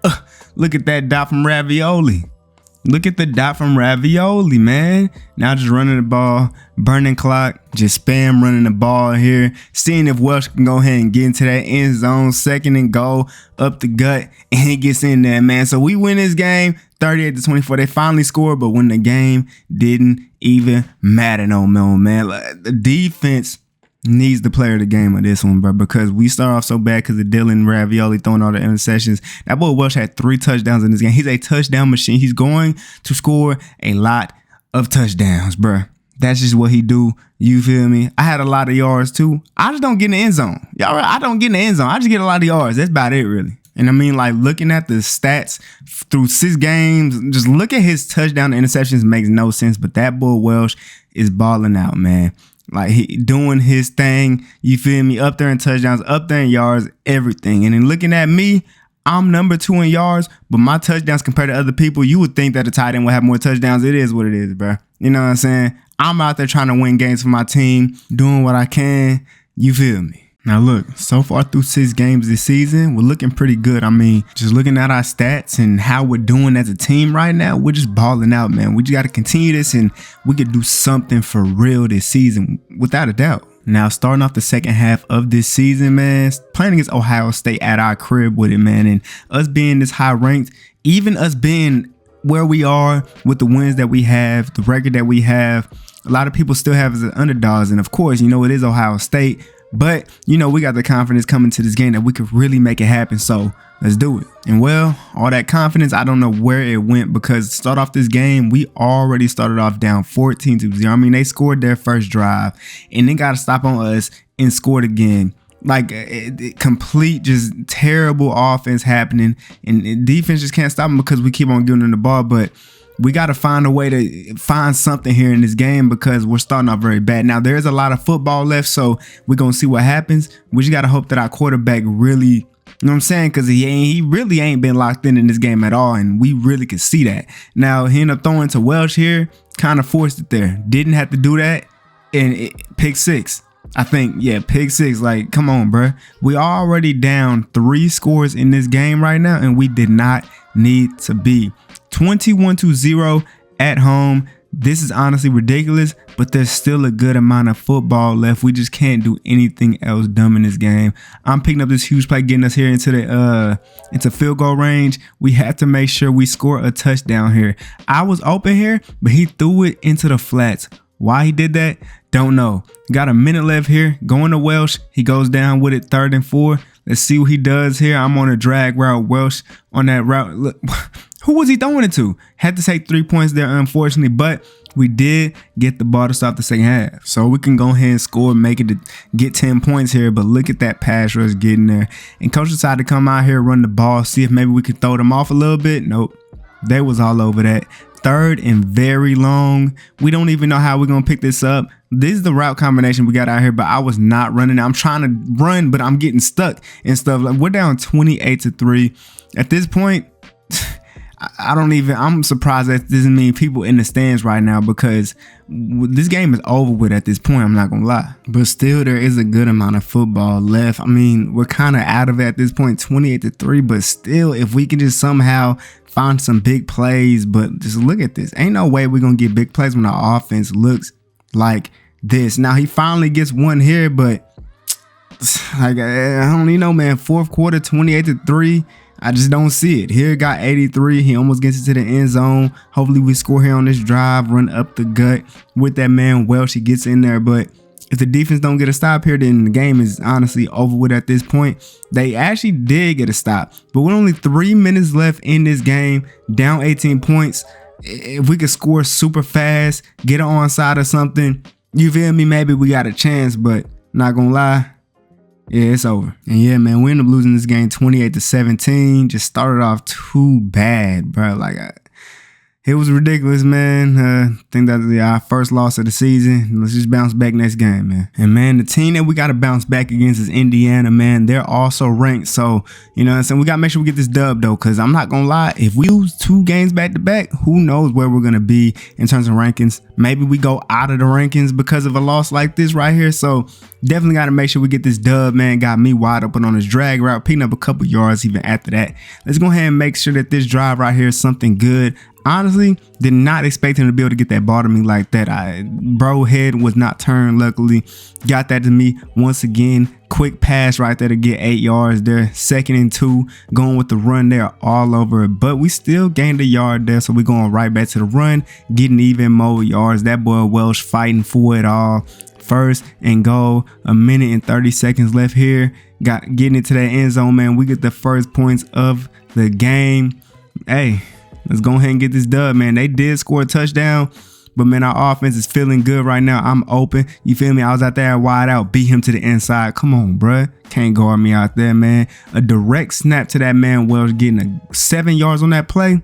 Look at that dot from Ravioli. Look at the dot from Ravioli, man. Now just running the ball, burning clock, just spam running the ball here. Seeing if Welsh can go ahead and get into that end zone, 2nd and goal, up the gut, and he gets in there, man. So we win this game 38-24. They finally scored, but when the game didn't even matter no more, man. Like, the defense needs the player of the game of this one, bro, because we start off so bad because of Dylan Ravioli throwing all the interceptions. That boy Welsh had 3 touchdowns in this game. He's a touchdown machine. He's going to score a lot of touchdowns, bro. That's just what he do. You feel me? I had a lot of yards too. I just don't get in the end zone. Y'all right? I don't get in the end zone. I just get a lot of yards. That's about it, really. And I mean, like, looking at the stats through 6 games, just look at his touchdown interceptions makes no sense. But that boy Welsh is balling out, man. Like, he doing his thing, you feel me? Up there in touchdowns, up there in yards, everything. And then looking at me, I'm number 2 in yards, but my touchdowns compared to other people, you would think that a tight end would have more touchdowns. It is what it is, bro. You know what I'm saying? I'm out there trying to win games for my team, doing what I can. You feel me? Now look, so far through 6 games this season, we're looking pretty good. I mean, just looking at our stats and how we're doing as a team right now, we're just balling out, man. We just got to continue this and we could do something for real this season, without a doubt. Now, starting off the second half of this season, man, playing against Ohio State at our crib with it, man, and us being this high ranked, even us being where we are with the wins that we have, the record that we have, a lot of people still have us as underdogs. And of course, you know, it is Ohio State. But, you know, we got the confidence coming to this game that we could really make it happen. So let's do it. And well, all that confidence, I don't know where it went, because to start off this game, we already started off down 14-0. I mean, they scored their first drive and then got to stop on us and scored again. Like, complete, just terrible offense happening. And defense just can't stop them because we keep on giving them the ball. But we got to find a way to find something here in this game because we're starting off very bad. Now, there's a lot of football left, so we're going to see what happens. We just got to hope that our quarterback really, you know what I'm saying? Because he really ain't been locked in this game at all, and we really could see that. Now, he ended up throwing to Welsh here, kind of forced it there. Didn't have to do that, and pick 6. I think, yeah, pick 6. Like, come on, bro. We already down 3 scores in this game right now, and we did not need to be. 21-0 at home. This is honestly ridiculous, but there's still a good amount of football left. We just can't do anything else dumb in this game. I'm picking up this huge play, getting us here into field goal range. We have to make sure we score a touchdown here. I was open here, but he threw it into the flats. Why he did that, don't know. Got a minute left here. Going to Welsh. He goes down with it, 3rd and 4. Let's see what he does here. I'm on a drag route. Welsh on that route. Look, who was he throwing it to? Had to take 3 points there, unfortunately, but we did get the ball to start the second half. So we can go ahead and score, make it to get 10 points here. But look at that pass rush getting there. And coach decided to come out here, run the ball, see if maybe we could throw them off a little bit. Nope. They was all over that. 3rd and very long. We don't even know how we're going to pick this up. This is the route combination we got out here, but I was not running. I'm trying to run, but I'm getting stuck and stuff. Like, we're down 28-3. At this point, I'm surprised that this isn't many people in the stands right now, because this game is over with at this point. I'm not gonna lie, but still there is a good amount of football left. I mean, we're kind of out of it at this point, 28-3, but still, if we can just somehow find some big plays. But just look at this. Ain't no way we're gonna get big plays when our offense looks like this. Now he finally gets one here, but like, I don't even know, man. 4th quarter, 28-3. I just don't see it. Here got 83. He almost gets into the end zone. Hopefully we score here on this drive, run up the gut with that man Welsh. He gets in there, but if the defense don't get a stop here, then the game is honestly over with at this point. They actually did get a stop, but with only 3 minutes left in this game, down 18 points, if we could score super fast, get an onside or something, you feel me, maybe we got a chance. But not gonna lie, yeah, it's over. And yeah, man, we ended up losing this game 28-17. Just started off too bad, bro. Like, it was ridiculous, man. I think that's our first loss of the season. Let's just bounce back next game, man. And man, the team that we got to bounce back against is Indiana, man. They're also ranked. So, you know what I'm saying? We got to make sure we get this dub, though, because I'm not going to lie. If we lose 2 games back to back, who knows where we're going to be in terms of rankings. Maybe we go out of the rankings because of a loss like this right here. So definitely got to make sure we get this dub, man. Got me wide open on this drag route, picking up a couple yards even after that. Let's go ahead and make sure that this drive right here is something good. Honestly, did not expect him to be able to get that ball to me like that. Bro head was not turned, luckily. Got that to me once again. Quick pass right there to get 8 yards there. 2nd and 2, going with the run there all over it. But we still gained a yard there, so we're going right back to the run, getting even more yards. That boy Welsh fighting for it all. 1st and goal, 1 minute and 30 seconds left here. Getting into that end zone, man. We get the first points of the game. Hey, let's go ahead and get this dub, man. They did score a touchdown, but man, our offense is feeling good right now. I'm open. You feel me? I was out there wide out, beat him to the inside. Come on, bruh. Can't guard me out there, man. A direct snap to that man Wells, getting 7 yards on that play.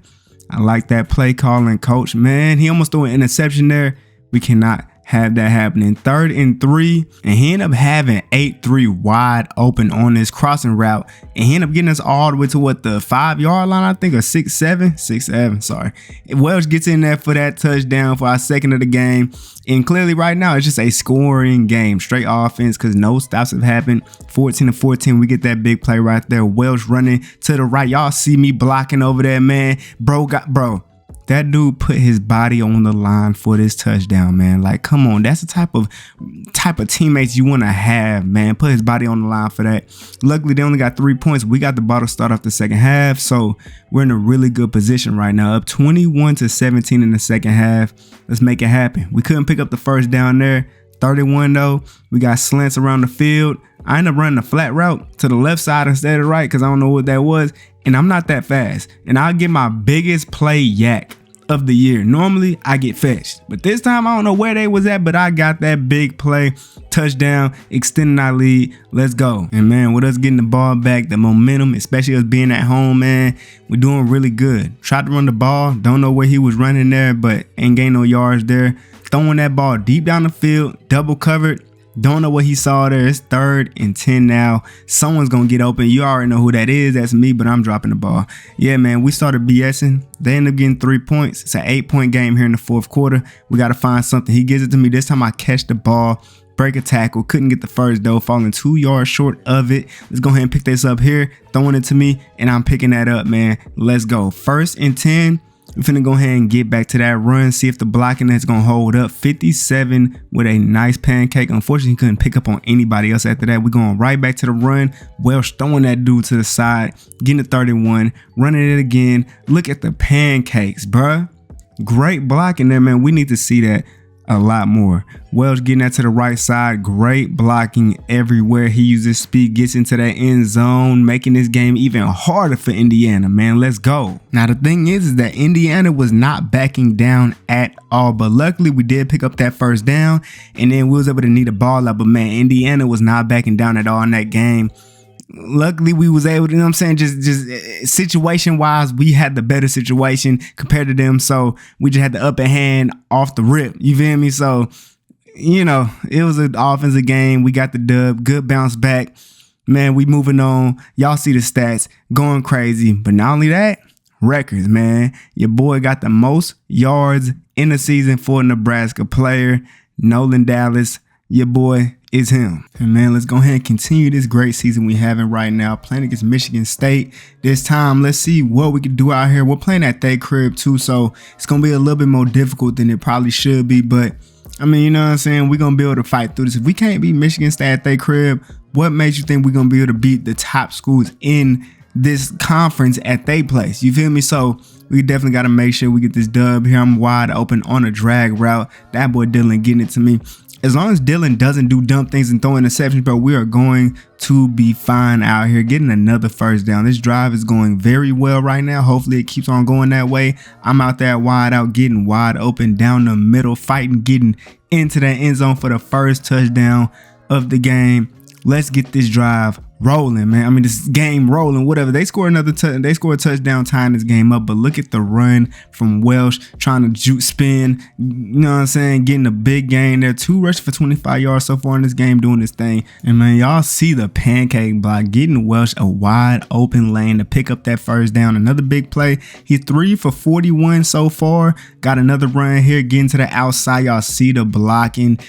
I like that play calling, coach. Man, he almost threw an interception there. We cannot have that happening. 3rd and 3, and he ended up having 8-3 wide open on this crossing route, and he ended up getting us all the way to what, the 5-yard line, I think, or 6-7, sorry. Welsh gets in there for that touchdown for our 2nd of the game, and clearly right now it's just a scoring game, straight offense, because no stops have happened. 14-14, we get that big play right there. Welsh running to the right. Y'all see me blocking over there, man. Bro. That dude put his body on the line for this touchdown, man. Like, come on, that's the type of teammates you want to have, man. Put his body on the line for that. Luckily, they only got 3 points. We got the ball to start off the second half, so we're in a really good position right now. Up 21-17 in the second half. Let's make it happen. We couldn't pick up the first down there. 31 though. We got slants around the field. I ended up running a flat route to the left side instead of the right because I don't know what that was, and I'm not that fast. And I'll get my biggest play yak of the year. Normally I get fetched, but this time I don't know where they was at, but I got that big play, touchdown, extending our lead. Let's go. And man, with us getting the ball back, the momentum, especially us being at home, man, we're doing really good. Tried to run the ball, don't know where he was running there, but ain't gain no yards there. Throwing that ball deep down the field, double covered. Don't know what he saw there. It's 3rd and 10 now. Someone's going to get open. You already know who that is. That's me, but I'm dropping the ball. Yeah, man, we started BSing. They ended up getting 3 points. It's an 8-point game here in the 4th quarter. We got to find something. He gives it to me. This time I catch the ball, break a tackle. Couldn't get the first, though, falling 2 yards short of it. Let's go ahead and pick this up here. Throwing it to me, and I'm picking that up, man. Let's go. 1st and 10. We're finna go ahead and get back to that run, see if the blocking is gonna hold up. 57 with a nice pancake. Unfortunately, he couldn't pick up on anybody else after that. We're going right back to the run. Welsh throwing that dude to the side, getting to 31, running it again. Look at the pancakes, bruh. Great blocking there, man. We need to see that a lot more. Welsh getting that to the right side. Great blocking everywhere. He uses speed, gets into that end zone, making this game even harder for Indiana, man. Let's go. Now, the thing is that Indiana was not backing down at all, but luckily we did pick up that first down, and then we was able to knee the ball up, but man, Indiana was not backing down at all in that game. Luckily we was able to, you know what I'm saying, just situation wise, we had the better situation compared to them, so we just had the upper hand off the rip, you feel me? So, you know, it was an offensive game. We got the dub, good bounce back, man. We moving on. Y'all see the stats going crazy, but not only that, records, man. Your boy got the most yards in the season for a Nebraska player. Nolan Dallas, your boy is him. And man, let's go ahead and continue this great season we having right now, playing against Michigan State. This time, let's see what we can do out here. We're playing at their crib too, so it's gonna be a little bit more difficult than it probably should be, but I mean, you know what I'm saying, we're gonna be able to fight through this. If we can't beat Michigan State at their crib, what makes you think we're gonna be able to beat the top schools in this conference at their place? You feel me? So we definitely got to make sure we get this dub here. I'm wide open on a drag route. That boy Dylan getting it to me. As long as Dylan doesn't do dumb things and throw interceptions, bro, we are going to be fine out here, getting another first down. This drive is going very well right now. Hopefully it keeps on going that way. I'm out there wide out, getting wide open down the middle, fighting, getting into that end zone for the first touchdown of the game. Let's get this drive rolling, man. I mean, this game rolling, whatever. They score another they score a touchdown, tying this game up. But look at the run from Welsh, trying to juke spin, you know what I'm saying, getting a big gain there. 2 rushes for 25 yards so far in this game, doing this thing. And man, y'all see the pancake block, getting Welsh a wide open lane to pick up that first down. Another big play. He's 3 for 41 so far. Got another run here, getting to the outside. Y'all see the blocking.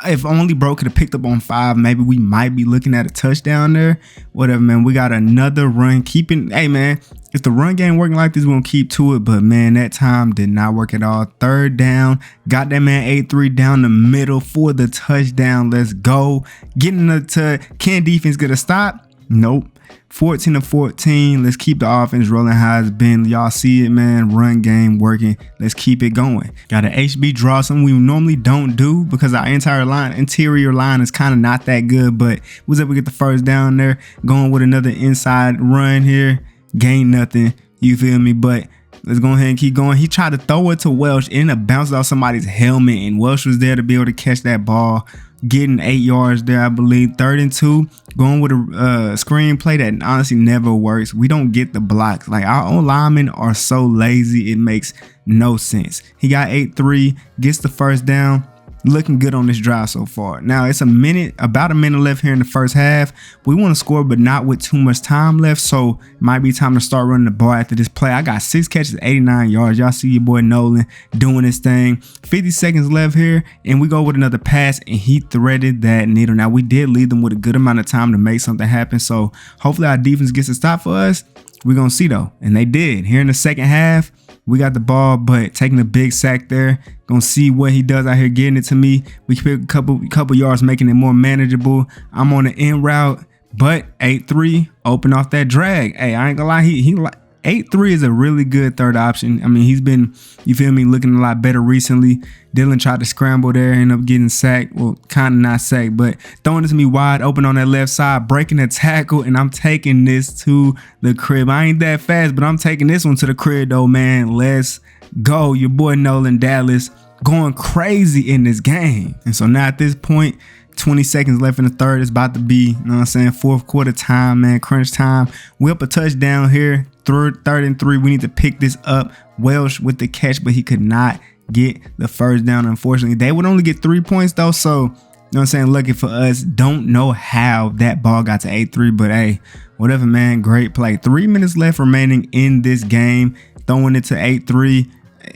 If only Bro could have picked up on 5, maybe we might be looking at a touchdown there. there. Whatever, man. We got another run. Hey, man, if the run game working like this, we're going to keep to it. But, man, that time did not work at all. Third down. Got that man 8-3 down the middle for the touchdown. Let's go. Getting to can defense get a stop? Nope. 14-14. Let's keep the offense rolling how it's been. Y'all see it, man. Run game working. Let's keep it going. Got an HB draw, something we normally don't do because our interior line is kind of not that good. But was able to get the first down there. Going with another inside run here. Gain nothing. You feel me? But let's go ahead and keep going. He tried to throw it to Welsh. It ended up bouncing off somebody's helmet, and Welsh was there to be able to catch that ball. Getting 8 yards there, I believe. 3rd and 2. Going with a screen play that honestly never works. We don't get the blocks. Like, our own linemen are so lazy. It makes no sense. He got 8-3. Gets the first down. Looking good on this drive so far. Now it's about a minute left here in the first half. We want to score, but not with too much time left. So it might be time to start running the ball after this play. I got 6 catches, 89 yards. Y'all see your boy Nolan doing his thing. 50 seconds left here, and we go with another pass, and he threaded that needle. Now we did lead them with a good amount of time to make something happen. So hopefully our defense gets a stop for us. We're going to see though. And they did. Here in the second half, we got the ball, but taking a big sack there. Gonna see what he does out here getting it to me. We can pick a couple yards, making it more manageable. I'm on the end route, but 8-3, open off that drag. Hey, I ain't gonna lie, he 8-3 is a really good third option. I mean, he's been, you feel me, looking a lot better recently. Dylan tried to scramble there, ended up getting sacked. Well, kind of not sacked, but throwing it to me wide open on that left side, breaking the tackle, and I'm taking this to the crib. I ain't that fast, but I'm taking this one to the crib though, man. Let's go. Your boy Nolan Dallas going crazy in this game. And so now at this point, 20 seconds left in the third. It's about to be, you know what I'm saying, fourth quarter time, man, crunch time. We up a touchdown here. Third and 3. We need to pick this up. Welsh with the catch, but he could not get the first down, unfortunately. They would only get 3 points though, so you know what I'm saying, lucky for us. Don't know how that ball got to 8-3, but hey, whatever, man. Great play. 3 minutes left remaining in this game. Throwing it to 8-3.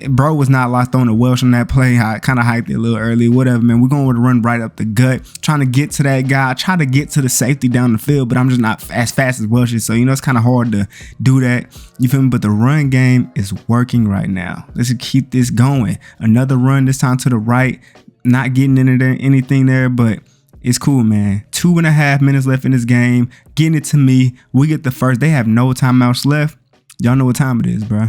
Bro was not lost throwing to Welsh on that play. I kind of hyped it a little early. Whatever, man. We're going to run right up the gut. Trying to get to that guy. Try to get to the safety down the field, but I'm just not as fast as Welsh is. So, you know, it's kind of hard to do that. You feel me? But the run game is working right now. Let's just keep this going. Another run, this time to the right. Not getting into there, anything there, but it's cool, man. 2.5 minutes left in this game. Getting it to me. We get the first. They have no timeouts left. Y'all know what time it is, bro.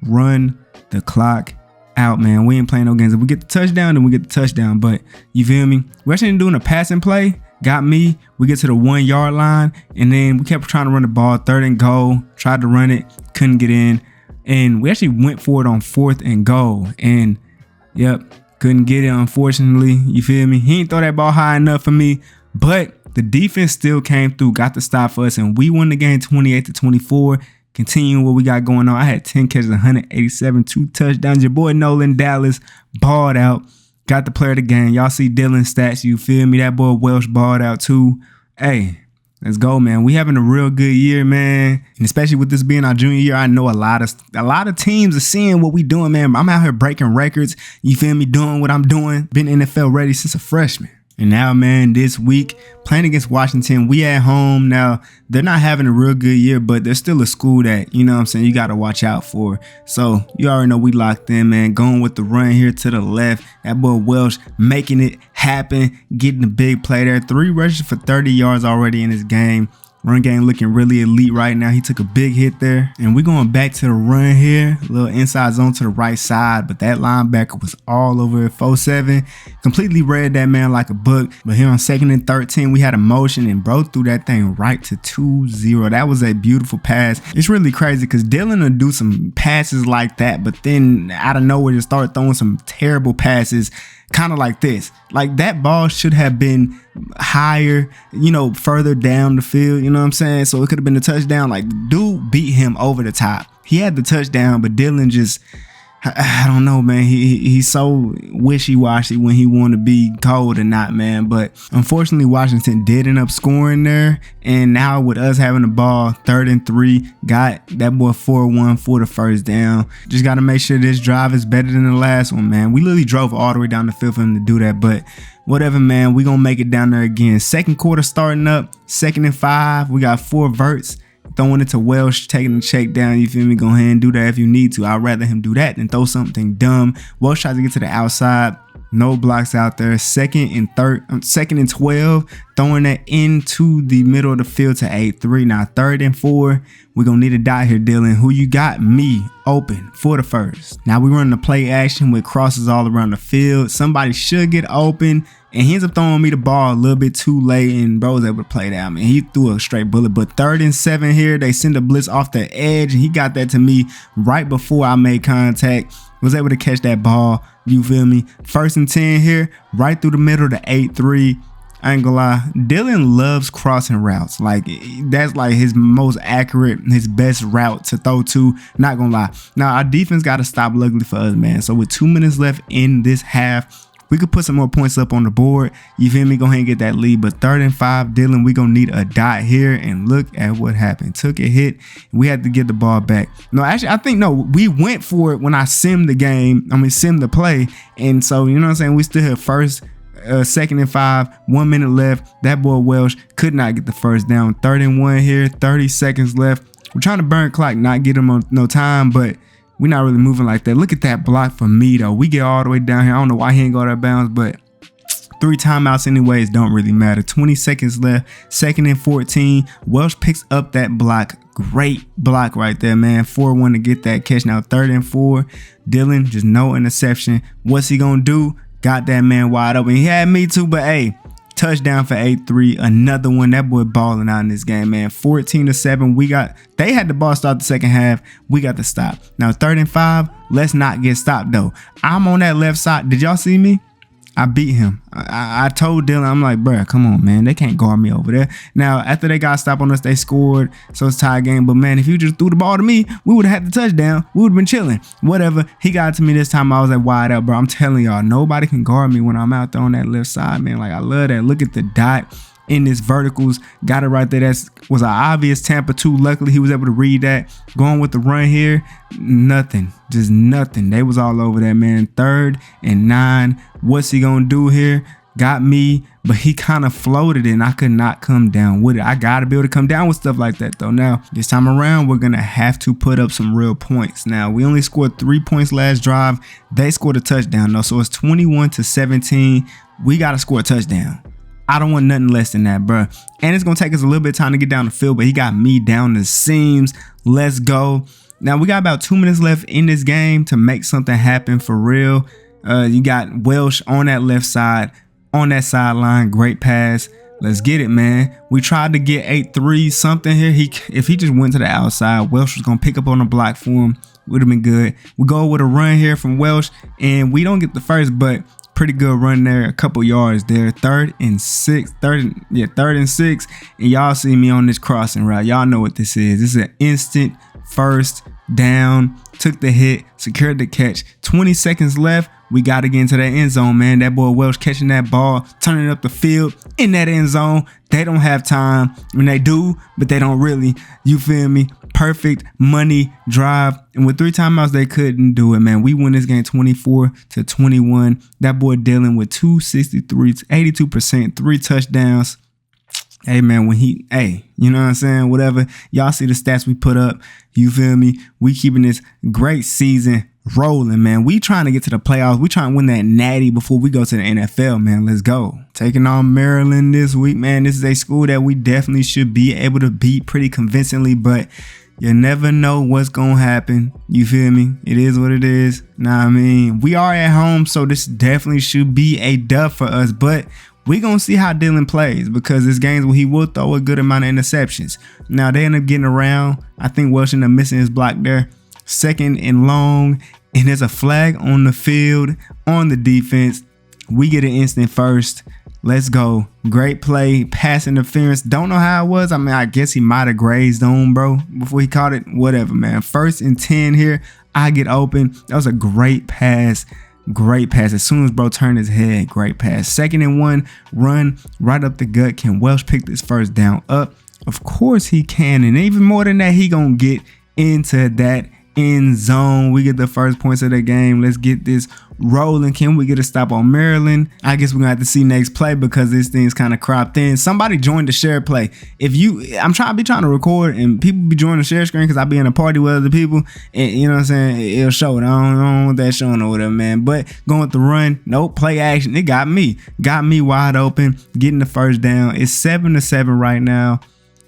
Run the clock out, man. We ain't playing no games. If we get the touchdown, then we get the touchdown. But you feel me? We actually doing a passing play. Got me. We get to the 1 yard line, and then we kept trying to run the ball. 3rd and goal. Tried to run it. Couldn't get in. And we actually went for it on 4th and goal. And yep, couldn't get it, unfortunately. You feel me? He didn't throw that ball high enough for me. But the defense still came through, got the stop for us, and we won the game 28-24. Continuing what we got going on. I had 10 catches, 187, 2 touchdowns. Your boy Nolan Dallas balled out. Got the player of the game. Y'all see Dylan's stats. You feel me? That boy Welsh balled out too. Hey, let's go, man. We having a real good year, man. And especially with this being our junior year, I know a lot of teams are seeing what we doing, man. I'm out here breaking records. You feel me? Doing what I'm doing. Been NFL ready since a freshman. And now, man, this week, playing against Washington, we at home. Now, they're not having a real good year, but they're still a school that, you know what I'm saying, you got to watch out for. So, you already know we locked in, man. Going with the run here to the left. That boy Welsh making it happen, getting the big play there. 3 rushes for 30 yards already in this game. Run game looking really elite right now. He took a big hit there. And we're going back to the run here. A little inside zone to the right side. But that linebacker was all over it. 4-7. Completely read that man like a book. But here on 2nd and 13, we had a motion and bro threw that thing right to 2-0. That was a beautiful pass. It's really crazy because Dylan will do some passes like that. But then out of nowhere, just start throwing some terrible passes. Kind of like this. Like that ball should have been higher, you know, further down the field, you know what I'm saying? So it could have been a touchdown. Like dude beat him over the top. He had the touchdown, but Dylan just, I don't know, man. He's so wishy-washy when he want to be cold or not, man. But unfortunately, Washington did end up scoring there. And now with us having the ball, 3rd and 3, got that boy 4-1 for the first down. Just got to make sure this drive is better than the last one, man. We literally drove all the way down the field for him to do that. But whatever, man. We going to make it down there again. Second quarter starting up, 2nd and 5. We got 4 verts. Throwing it to Welsh, taking the check down, you feel me? Go ahead and do that if you need to. I'd rather him do that than throw something dumb. Welsh tries to get to the outside. No blocks out there. 2nd and 12. Throwing that into the middle of the field to 8-3. Now 3rd and 4. We're going to need a dot here, Dylan. Who you got? Me open for the first. Now we run the play action with crosses all around the field. Somebody should get open. And he ends up throwing me the ball a little bit too late, and bro was able to play that. I mean, he threw a straight bullet. But 3rd and 7 here, they send a blitz off the edge, and he got that to me right before I made contact. Was able to catch that ball. You feel me? 1st and 10 here, right through the middle to 8-3. I ain't gonna lie, Dylan loves crossing routes. Like, that's like his most accurate, his best route to throw to. Not gonna lie. Now, our defense got to stop luckily for us, man. So with 2 minutes left in this half, we could put some more points up on the board. You feel me? Go ahead and get that lead. But 3rd and 5, Dylan, we gonna need a dot here. And look at what happened. Took a hit. We had to get the ball back. No, actually, I think, no, we went for it when I simmed the game. I mean, simmed the play. And so, you know what I'm saying? We still had 2nd and 5, 1 minute left. That boy Welsh could not get the first down. 3rd and 1 here, 30 seconds left. We're trying to burn clock, not get him no time, but we're not really moving like that. Look at that block for me, though. We get all the way down here. I don't know why he ain't go out of bounds, but 3 timeouts anyways don't really matter. 20 seconds left. 2nd and 14. Welsh picks up that block. Great block right there, man. 4-1 to get that catch. Now 3rd and 4. Dylan, just no interception. What's he gonna do? Got that man wide open. He had me too, but hey, touchdown for 8-3. Another one. That boy balling out in this game, man. 14-7. They had the ball start the second half. We got to stop. Now 3rd and 5. Let's not get stopped though. I'm on that left side. Did y'all see me? I beat him. I told Dylan, I'm like, bruh, come on, man. They can't guard me over there. Now, after they got stopped on us, they scored. So it's tie game. But, man, if you just threw the ball to me, we would have had the touchdown. We would have been chilling. Whatever. He got to me this time. I was like, wide up, bro. I'm telling y'all, nobody can guard me when I'm out there on that left side, man. Like, I love that. Look at the dot in this verticals. Got it right there. That was an obvious Tampa 2. Luckily, he was able to read that. Going with the run here, nothing. Just nothing. They was all over that, man. 3rd and 9. What's he gonna do here? Got me, but he kind of floated and I could not come down with it. I gotta be able to come down with stuff like that though. Now, this time around, we're gonna have to put up some real points. Now, we only scored 3 points last drive. They scored a touchdown though, so it's 21-17. We gotta score a touchdown. I don't want nothing less than that, bro. And it's gonna take us a little bit of time to get down the field, but he got me down the seams. Let's go. Now, we got about 2 minutes left in this game to make something happen for real. You got Welsh on that left side, on that sideline. Great pass. Let's get it, man. We tried to get 8-3 something here. If he just went to the outside, Welsh was going to pick up on the block for him. Would have been good. We go with a run here from Welsh, and we don't get the first, but pretty good run there. A couple yards there. 3rd and 6. 3rd and 6. And y'all see me on this crossing route. Y'all know what this is. This is an instant first down. Took the hit. Secured the catch. 20 seconds left. We got to get into that end zone, man. That boy Welsh catching that ball, turning up the field in that end zone. They don't have time. I mean, they do, but they don't really. You feel me? Perfect money drive. And with 3 timeouts, they couldn't do it, man. We win this game 24-21. That boy Dylan with 263, 82%, 3 touchdowns. Hey, man, you know what I'm saying? Whatever. Y'all see the stats we put up. You feel me? We keeping this great season rolling, man. We trying to get to the playoffs. We trying to win that natty before we go to the NFL, man. Let's go. Taking on Maryland this week, man. This is a school that we definitely should be able to beat pretty convincingly, but you never know what's going to happen. You feel me? It is what it is. Nah, I mean, we are at home, so this definitely should be a dub for us, but we going to see how Dylan plays because this game's where he will throw a good amount of interceptions. Now, they end up getting around. I think Welsh ended up missing his block there. 2nd and long, and there's a flag on the field on the defense. We get an instant first. Let's go. Great play, pass interference. Don't know how it was. I mean, I guess he might have grazed on, bro, before he caught it. Whatever, man. 1st and 10 here. I get open. That was a great pass. Great pass. As soon as bro turned his head, great pass. 2nd and 1, run right up the gut. Can Welsh pick this 1st down up? Of course he can. And even more than that, he gonna get into that end zone. We get the 1st points of the game. Let's get this rolling. Can we get a stop on Maryland? I guess we're gonna have to see next play because this thing's kind of cropped in. Somebody joined the share play. I'm trying to record and people be joining the share screen because I be in a party with other people, and you know what I'm saying, it'll show it. I don't want that showing or whatever, man. But going with the run, nope, play action. It got me wide open, getting the 1st down. It's 7-7 right now.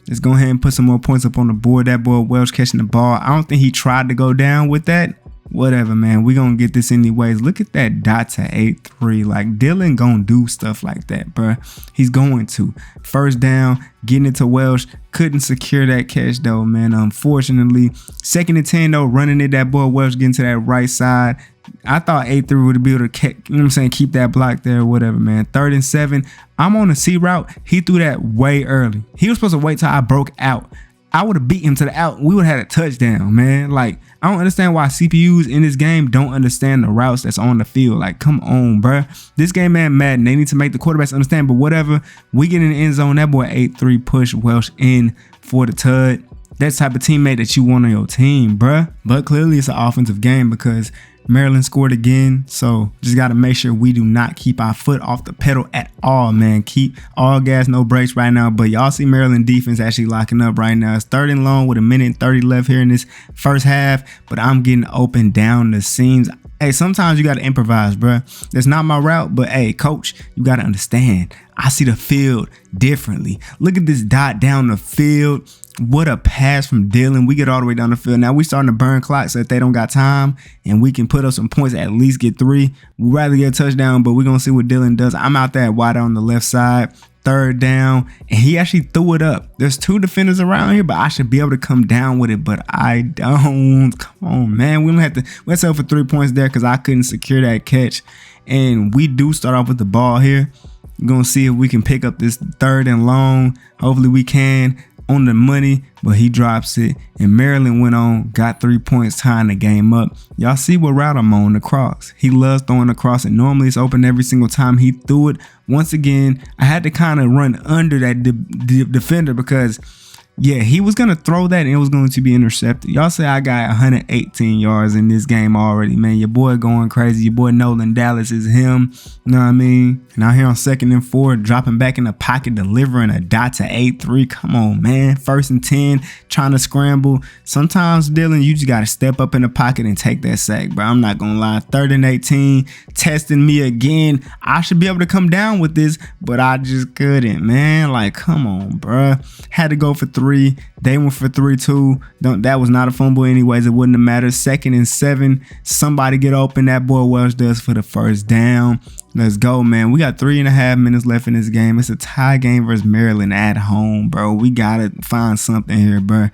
Let's go ahead and put some more points up on the board. That boy Welsh catching the ball. I don't think he tried to go down with that. Whatever, man. We gonna get this anyways. Look at that dot to 8-3. Like, Dylan gonna do stuff like that, bro. He's going to. 1st down, getting it to Welsh. Couldn't secure that catch though, man. Unfortunately. 2nd and 10 though, running it. That boy Welsh getting to that right side. I thought 8-3 would be able to, you know what I'm saying, keep that block there or whatever, man. 3rd and 7. I'm on the C route. He threw that way early. He was supposed to wait till I broke out. I would have beat him to the out. We would have had a touchdown, man. Like, I don't understand why CPUs in this game don't understand the routes that's on the field. Like, come on, bruh. This game, man, Madden. They need to make the quarterbacks understand, but whatever. We get in the end zone. That boy 8-3 push Welsh in for the tud. That type of teammate that you want on your team, bruh. But clearly it's an offensive game because Maryland scored again, so just got to make sure we do not keep our foot off the pedal at all, man. Keep all gas, no brakes right now. But y'all see Maryland defense actually locking up right now. It's 3rd and long with 1:30 left here in this 1st half, but I'm getting open down the seams. Hey, sometimes you got to improvise, bro. That's not my route, but hey, coach, you got to understand. I see the field differently. Look at this dot down the field. What a pass from Dylan. We get all the way down the field. Now we starting to burn clock so if they don't got time and we can put up some points, at least get 3. We'd rather get a touchdown, but we're going to see what Dylan does. I'm out there wide on the left side. 3rd down, and he actually threw it up. There's 2 defenders around here, but I should be able to come down with it, but I don't. Come on, man. We don't have to. Let's settle for 3 points there because I couldn't secure that catch. And we do start off with the ball here. We're going to see if we can pick up this 3rd and long. Hopefully we can. On the money, but he drops it, and Maryland went on, got 3 points, tying the game up. Y'all see what route I'm on, the cross. He loves throwing the cross, and normally it's open every single time he threw it. Once again, I had to kind of run under that defender because, yeah, he was going to throw that and it was going to be intercepted. Y'all say I got 118 yards in this game already, man. Your boy going crazy. Your boy Nolan Dallas is him. You know what I mean? And out here on 2nd and 4, dropping back in the pocket, delivering a dot to 8-3. Come on, man. 1st and 10, trying to scramble. Sometimes, Dylan, you just got to step up in the pocket and take that sack, bro. I'm not going to lie. 3rd and 18, testing me again. I should be able to come down with this, but I just couldn't, man. Like, come on, bro. Had to go for 3. They went for 3 too. That was not a fumble anyways. It wouldn't have mattered. 2nd and 7. Somebody get open. That boy Welsh does for the 1st down. Let's go, man. We got 3.5 minutes left in this game. It's a tie game versus Maryland at home, bro. We got to find something here, bro.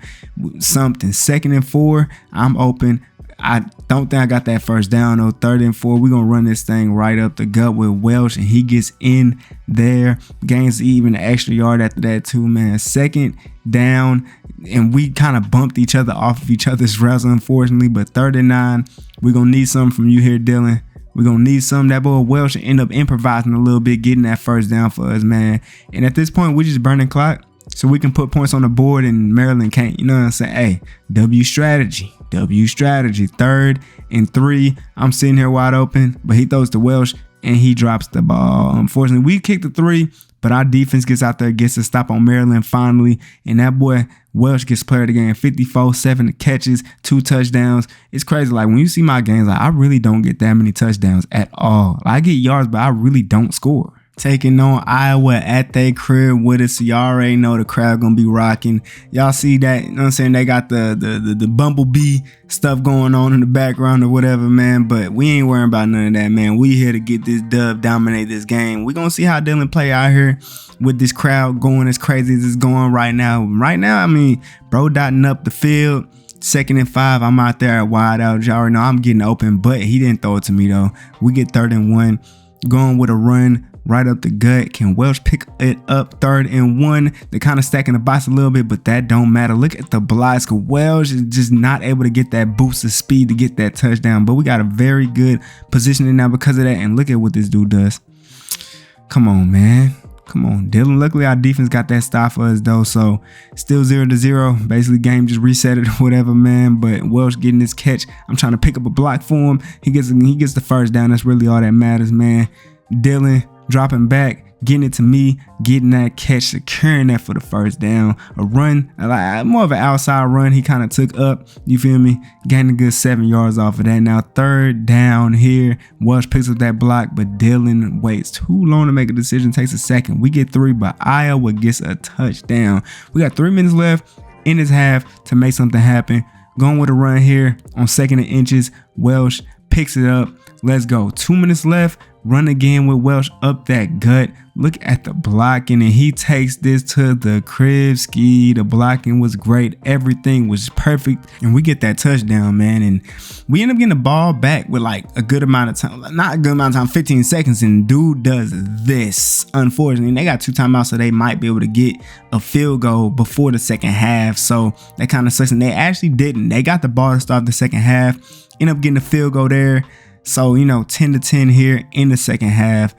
Something. 2nd and 4. I'm open. I don't think I got that 1st down though. 3rd and 4. We're going to run this thing right up the gut with Welsh, and he gets in there. Gains even an extra yard after that too, man. 2nd down, and we kind of bumped each other off of each other's routes, unfortunately. But 3rd and 9. We're going to need something from you here, Dylan. We're going to need some. That boy Welsh should end up improvising a little bit, getting that 1st down for us, man. And at this point, we're just burning clock so we can put points on the board, and Maryland can't. You know what I'm saying? Hey, W strategy. 3rd and 3. I'm sitting here wide open, but he throws to Welsh, and he drops the ball. Unfortunately, we kicked the 3, but our defense gets out there, gets a stop on Maryland finally, and that boy Welsh gets player of the game. 54, 7 catches, 2 touchdowns. It's crazy. Like, when you see my games, like, I really don't get that many touchdowns at all. I get yards, but I really don't score. Taking on Iowa at their crib with us, so y'all already know the crowd gonna be rocking. Y'all see that, you know what I'm saying? They got the bumblebee stuff going on in the background or whatever, man. But we ain't worrying about none of that, man. We here to get this dub, dominate this game. We gonna see how Dylan play out here with this crowd going as crazy as it's going right now. Right now, I mean, bro dotting up the field. 2nd and 5, I'm out there wide out. Y'all already know I'm getting open, but he didn't throw it to me though. We get 3rd and 1. Going with a run right up the gut. Can Welsh pick it up 3rd and 1? They're kind of stacking the box a little bit, but that don't matter. Look at the blocks. Welsh is just not able to get that boost of speed to get that touchdown, but we got a very good positioning now because of that. And look at what this dude does. Come on, man. Come on, Dylan. Luckily, our defense got that stop for us, though. So, still 0-0. Basically, game just reset it or whatever, man. But Welsh getting this catch. I'm trying to pick up a block for him. He gets the first down. That's really all that matters, man. Dylan dropping back, getting it to me, getting that catch, securing that for the first down. A run, like more of an outside run. He kind of took up. You feel me? Gaining a good 7 yards off of that. Now 3rd down here. Welsh picks up that block, but Dylan waits too long to make a decision. Takes a second. We get 3, but Iowa gets a touchdown. We got 3 minutes left in this half to make something happen. Going with a run here on 2nd and inches. Welsh picks it up. Let's go. 2 minutes left. Run again with Welsh up that gut. Look at the blocking, and he takes this to the crib ski. The blocking was great. Everything was perfect, and we get that touchdown, man. And we end up getting the ball back with like a good amount of time. Not a good amount of time, 15 seconds, and dude does this. Unfortunately, they got 2 timeouts, so they might be able to get a field goal before the second half. So that kind of sucks, and they actually didn't. They got the ball to start the second half. End up getting a field goal there. So, 10-10 here in the second half.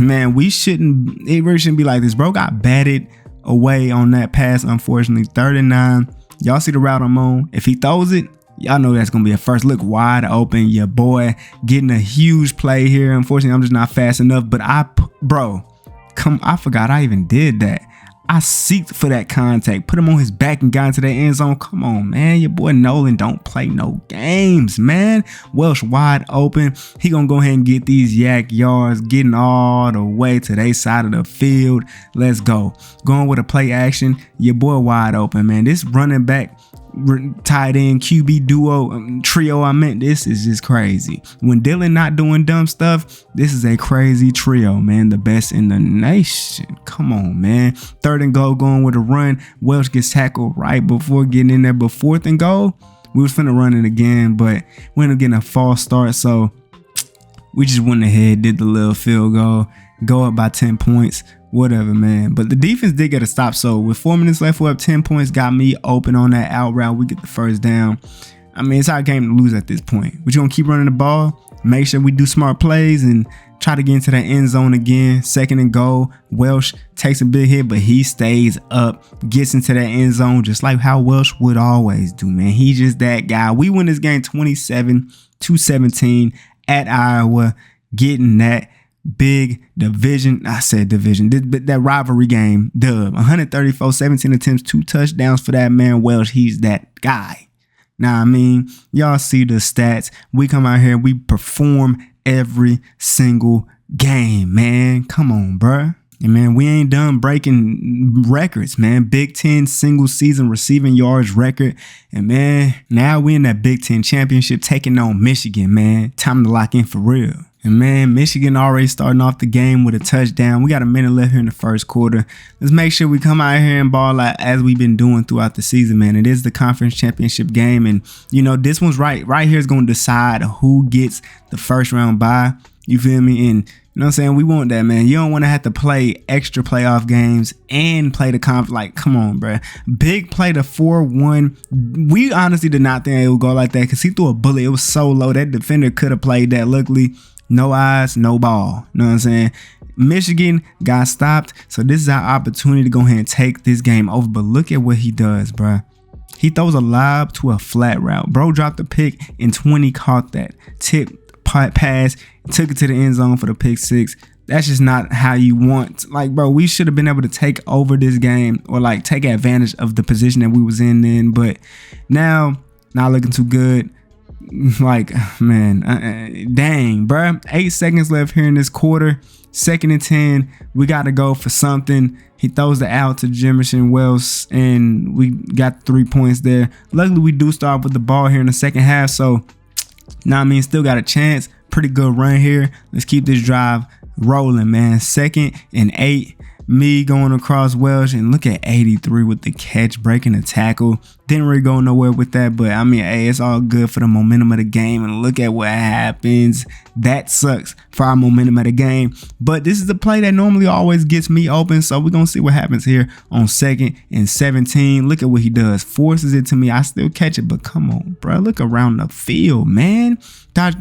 Man, it really shouldn't be like this. Bro got batted away on that pass, unfortunately. 3rd and 9. Y'all see the route I'm on. If he throws it, y'all know that's going to be a first. Look wide open. Your boy getting a huge play here. Unfortunately, I'm just not fast enough. But I forgot I even did that. I seeked for that contact, put him on his back and got into that end zone. Come on, man. Your boy Nolan don't play no games, man. Welsh wide open. He gonna go ahead and get these yak yards, getting all the way to their side of the field. Let's go. Going with a play action. Your boy wide open, man. This running back tight end QB duo trio, this is just crazy. When Dylan not doing dumb stuff, this is a crazy trio, man. The best in the nation. Come on, man. 3rd and goal, going with a run. Welsh gets tackled right before getting in there. But 4th and goal, we was finna run it again, but we ended up getting a false start, so we just went ahead, did the little field goal, go up by 10 points. Whatever, man. But the defense did get a stop. So with 4 minutes left, we're up 10 points. Got me open on that out route. We get the first down. I mean, it's our game to lose at this point. We're going to keep running the ball. Make sure we do smart plays and try to get into that end zone again. 2nd and goal. Welsh takes a big hit, but he stays up. Gets into that end zone just like how Welsh would always do, man. He's just that guy. We win this game 27-17 at Iowa. Getting that big division, that rivalry game dub. 134, 17 attempts, 2 touchdowns for that man Welsh. He's that guy. Now, I mean, y'all see the stats. We come out here, we perform every single game, man. Come on, bruh. And man, we ain't done breaking records, man. Big Ten single season receiving yards record. And man, now we in that Big Ten championship taking on Michigan, man. Time to lock in for real. And man, Michigan already starting off the game with a touchdown. We got a minute left here in the first quarter. Let's make sure we come out here and ball out as we've been doing throughout the season, man. It is the conference championship game. And, this one's right here is going to decide who gets the first round bye. You feel me? And, you know what I'm saying? We want that, man. You don't want to have to play extra playoff games and play the conf. Like, come on, bro. Big play the 4-1. We honestly did not think it would go like that because he threw a bullet. It was so low. That defender could have played that. Luckily, no eyes, no ball. You know what I'm saying? Michigan got stopped. So this is our opportunity to go ahead and take this game over. But look at what he does, bro. He throws a lob to a flat route. Bro dropped a pick and 20 caught that. Tip pass, took it to the end zone for the pick 6. That's just not how you want. Like, bro, we should have been able to take over this game or like take advantage of the position that we was in then. But now, not looking too good. Like, man, dang, bro. 8 seconds left here in this quarter. 2nd and 10. We got to go for something. He throws the out to Jemerson Wells, and we got 3 points there. Luckily, we do start with the ball here in the second half. So, now I mean, still got a chance. Pretty good run here. Let's keep this drive rolling, man. 2nd and 8. Me going across Welsh, and look at 83 with the catch, breaking the tackle. Didn't really go nowhere with that, but I mean, hey, it's all good for the momentum of the game. And look at what happens. That sucks for our momentum of the game. But this is the play that normally always gets me open. So we're going to see what happens here on 2nd and 17. Look at what he does. Forces it to me. I still catch it, but come on, bro. Look around the field, man.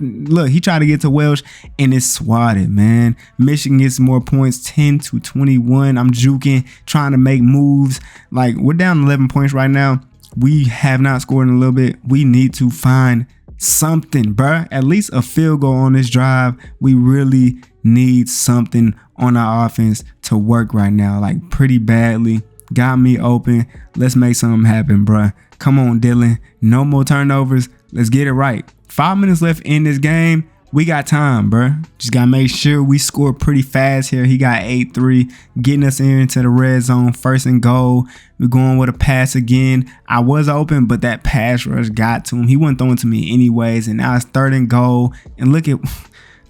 Look, he tried to get to Welsh and it's swatted, man. Michigan gets more points, 10-21. I'm juking, trying to make moves. Like, we're down 11 points right now. We have not scored in a little bit. We need to find something, bruh. At least a field goal on this drive. We really need something on our offense to work right now, like pretty badly. Got me open. Let's make something happen, bruh. Come on, Dylan. No more turnovers. Let's get it right. 5 minutes left in this game. We got time, bruh. Just got to make sure we score pretty fast here. He got 8-3, getting us into the red zone. 1st and goal. We're going with a pass again. I was open, but that pass rush got to him. He wasn't throwing to me anyways, and now it's 3rd and goal. And look at,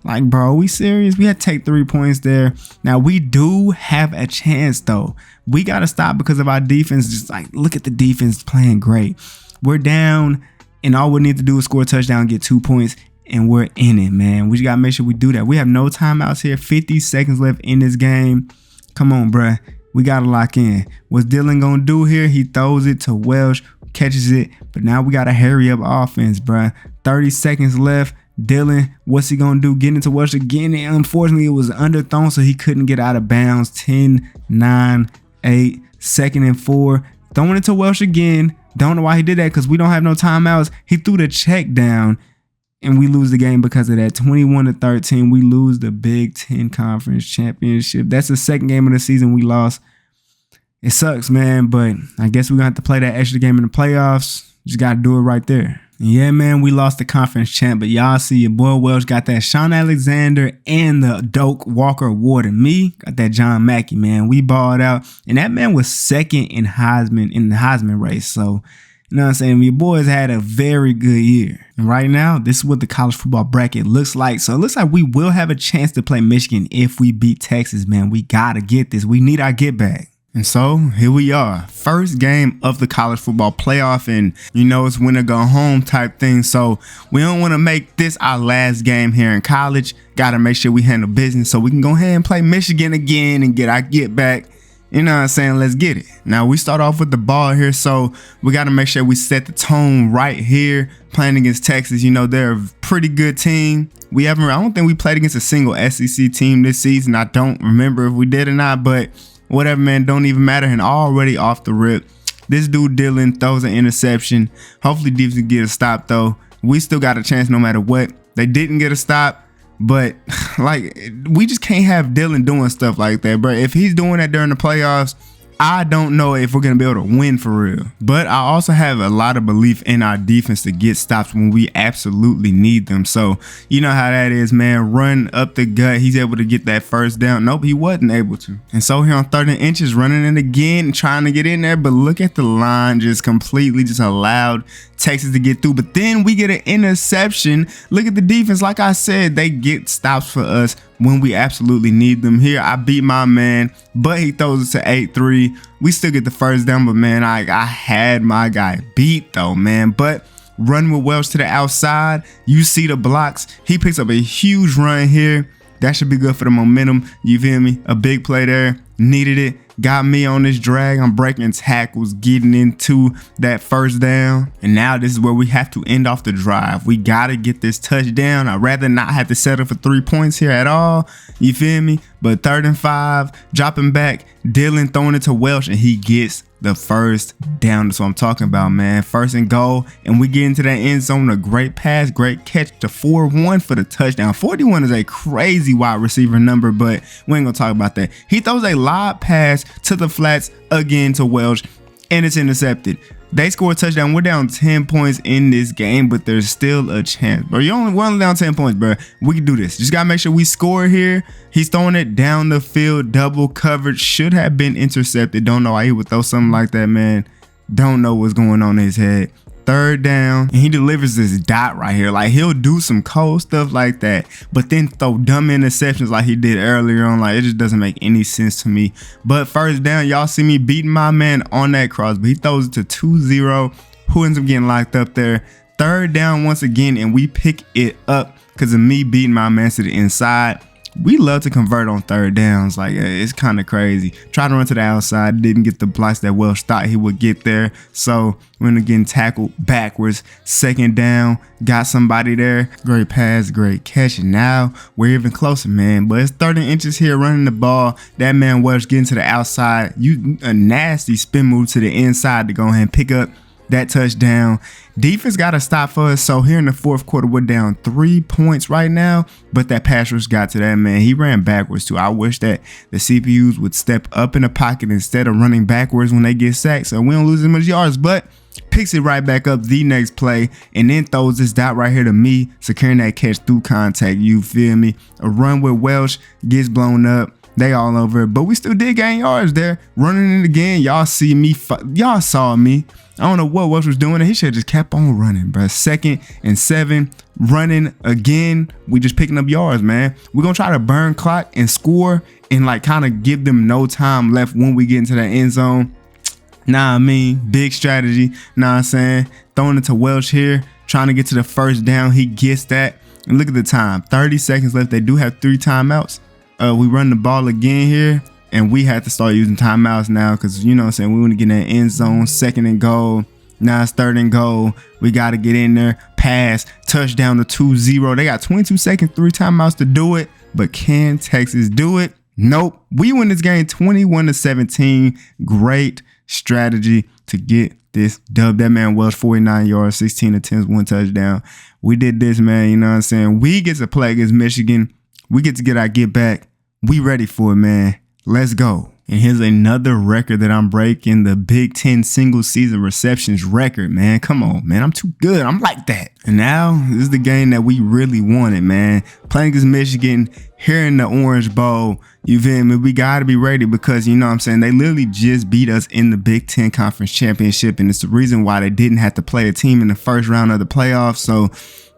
like, bro, are we serious? We had to take 3 points there. Now, we do have a chance, though. We got to stop because of our defense. Just, like, look at the defense playing great. We're down, and all we need to do is score a touchdown and get 2 points. And we're in it, man. We just got to make sure we do that. We have no timeouts here. 50 seconds left in this game. Come on, bruh. We got to lock in. What's Dylan going to do here? He throws it to Welsh, catches it. But now we got to hurry up offense, bruh. 30 seconds left. Dylan, what's he going to do? Getting into Welsh again. And unfortunately, it was underthrown, so he couldn't get out of bounds. 10, 9, 8, 2nd and 4. Throwing it to Welsh again. Don't know why he did that because we don't have no timeouts. He threw the check down. And we lose the game because of that. 21-13. We lose the Big Ten Conference Championship. That's the 2nd game of the season we lost. It sucks, man, but I guess we're going to have to play that extra game in the playoffs. Just got to do it right there. And yeah, man, we lost the conference champ, but y'all see your boy Welsh got that Sean Alexander and the Doak Walker Award. And me got that John Mackey, man. We balled out. And that man was 2nd in the Heisman race. So, you know what I'm saying? Your boys had a very good year. And right now, this is what the college football bracket looks like. So it looks like we will have a chance to play Michigan if we beat Texas, man. We got to get this. We need our get back. And so here we are. First game of the college football playoff. And, you know, it's win or go home type thing. So we don't want to make this our last game here in college. Got to make sure we handle business so we can go ahead and play Michigan again and get our get back. You know what I'm saying? Let's get it. Now, we start off with the ball here, so we got to make sure we set the tone right here. Playing against Texas, you know, they're a pretty good team. I don't think we played against a single SEC team this season. I don't remember if we did or not, but whatever, man, don't even matter. And already off the rip, this dude Dylan throws an interception. Hopefully, defense can get a stop, though. We still got a chance no matter what. They didn't get a stop. But, like, we just can't have Dylan doing stuff like that, bro. If he's doing that during the playoffs, I don't know if we're going to be able to win for real. But I also have a lot of belief in our defense to get stops when we absolutely need them. So, you know how that is, man. Run up the gut. He's able to get that first down. Nope, he wasn't able to. And so here on 30 inches, running it again, trying to get in there. But look at the line, just completely just allowed Texas to get through. But then we get an interception. Look at the defense. Like I said, they get stops for us when we absolutely need them. Here, I beat my man, but he throws it to 8-3. We still get the first down, but man, I had my guy beat though, man. But run with Welsh to the outside. You see the blocks. He picks up a huge run here. That should be good for the momentum. You feel me? A big play there. Needed it. Got me on this drag. I'm breaking tackles, getting into that first down. And now this is where we have to end off the drive. We got to get this touchdown. I'd rather not have to settle for 3 points here at all. You feel me? But 3rd and 5, dropping back, Dylan throwing it to Welsh, and he gets the first down. That's what I'm talking about, man. 1st and goal, and we get into that end zone. A great pass, great catch to 4-1 for the touchdown. 41 is a crazy wide receiver number, but we ain't gonna talk about that. He throws a lob pass to the flats again to Welsh, and it's intercepted. They score a touchdown. We're down 10 points in this game, but there's still a chance. Bro, we're only down 10 points, bro. We can do this. Just gotta make sure we score here. He's throwing it down the field, double coverage. Should have been intercepted. Don't know why he would throw something like that, man. Don't know what's going on in his head. third down, and he delivers this dot right here. Like, he'll do some cold stuff like that, but then throw dumb interceptions like he did earlier on. Like, it just doesn't make any sense to me. But first down, y'all see me beating my man on that cross, but he throws it to 2-0. Who ends up getting locked up there? Third down once again, and we pick it up because of me beating my man to the inside. We love to convert on third downs. Like, it's kind of crazy. Tried to run to the outside, didn't get the blocks that Welsh thought he would get there. So we're gonna get tackled backwards. Second down, got somebody there. Great pass, great catch. And now we're even closer, man. But it's 30 inches here running the ball. That man Welsh getting to the outside. A nasty spin move to the inside to go ahead and pick up that touchdown. Defense got to stop for us. So here in the fourth quarter, we're down 3 points right now, but that pass rush got to that man. He ran backwards too. I wish that the CPUs would step up in the pocket instead of running backwards when they get sacked, so we don't lose as much yards. But picks it right back up the next play, and then throws this dot right here to me, securing that catch through contact. You feel me? A run with Welsh gets blown up. They all over it, but we still did gain yards there. Running it again. Y'all see me. Y'all saw me. I don't know what Welsh was doing. He should have just kept on running, bro. 2nd and 7. Running again. We just picking up yards, man. We're going to try to burn clock and score and like kind of give them no time left when we get into that end zone. Nah, I mean, big strategy. Nah, I'm saying. Throwing it to Welsh here. Trying to get to the first down. He gets that. And look at the time. 30 seconds left. They do have 3 timeouts. We run the ball again here, and we had to start using timeouts now because, you know what I'm saying, we want to get in that end zone. 2nd and goal. Now it's 3rd and goal. We got to get in there. Pass. Touchdown to 2-0. They got 22 seconds, 3 timeouts to do it. But can Texas do it? Nope. We win this game 21-17. Great strategy to get this dub. That man Welsh, 49 yards, 16 attempts, 1 touchdown. We did this, man. You know what I'm saying? We get to play against Michigan. We get to get our get back. We ready for it, man. Let's go. And here's another record that I'm breaking, the Big Ten single season receptions record, man. Come on, man. I'm too good. I'm like that. And now this is the game that we really wanted, man. Playing against Michigan here in the Orange Bowl. You feel me? We got to be ready because, you know what I'm saying, they literally just beat us in the Big Ten Conference Championship. And it's the reason why they didn't have to play a team in the first round of the playoffs. So,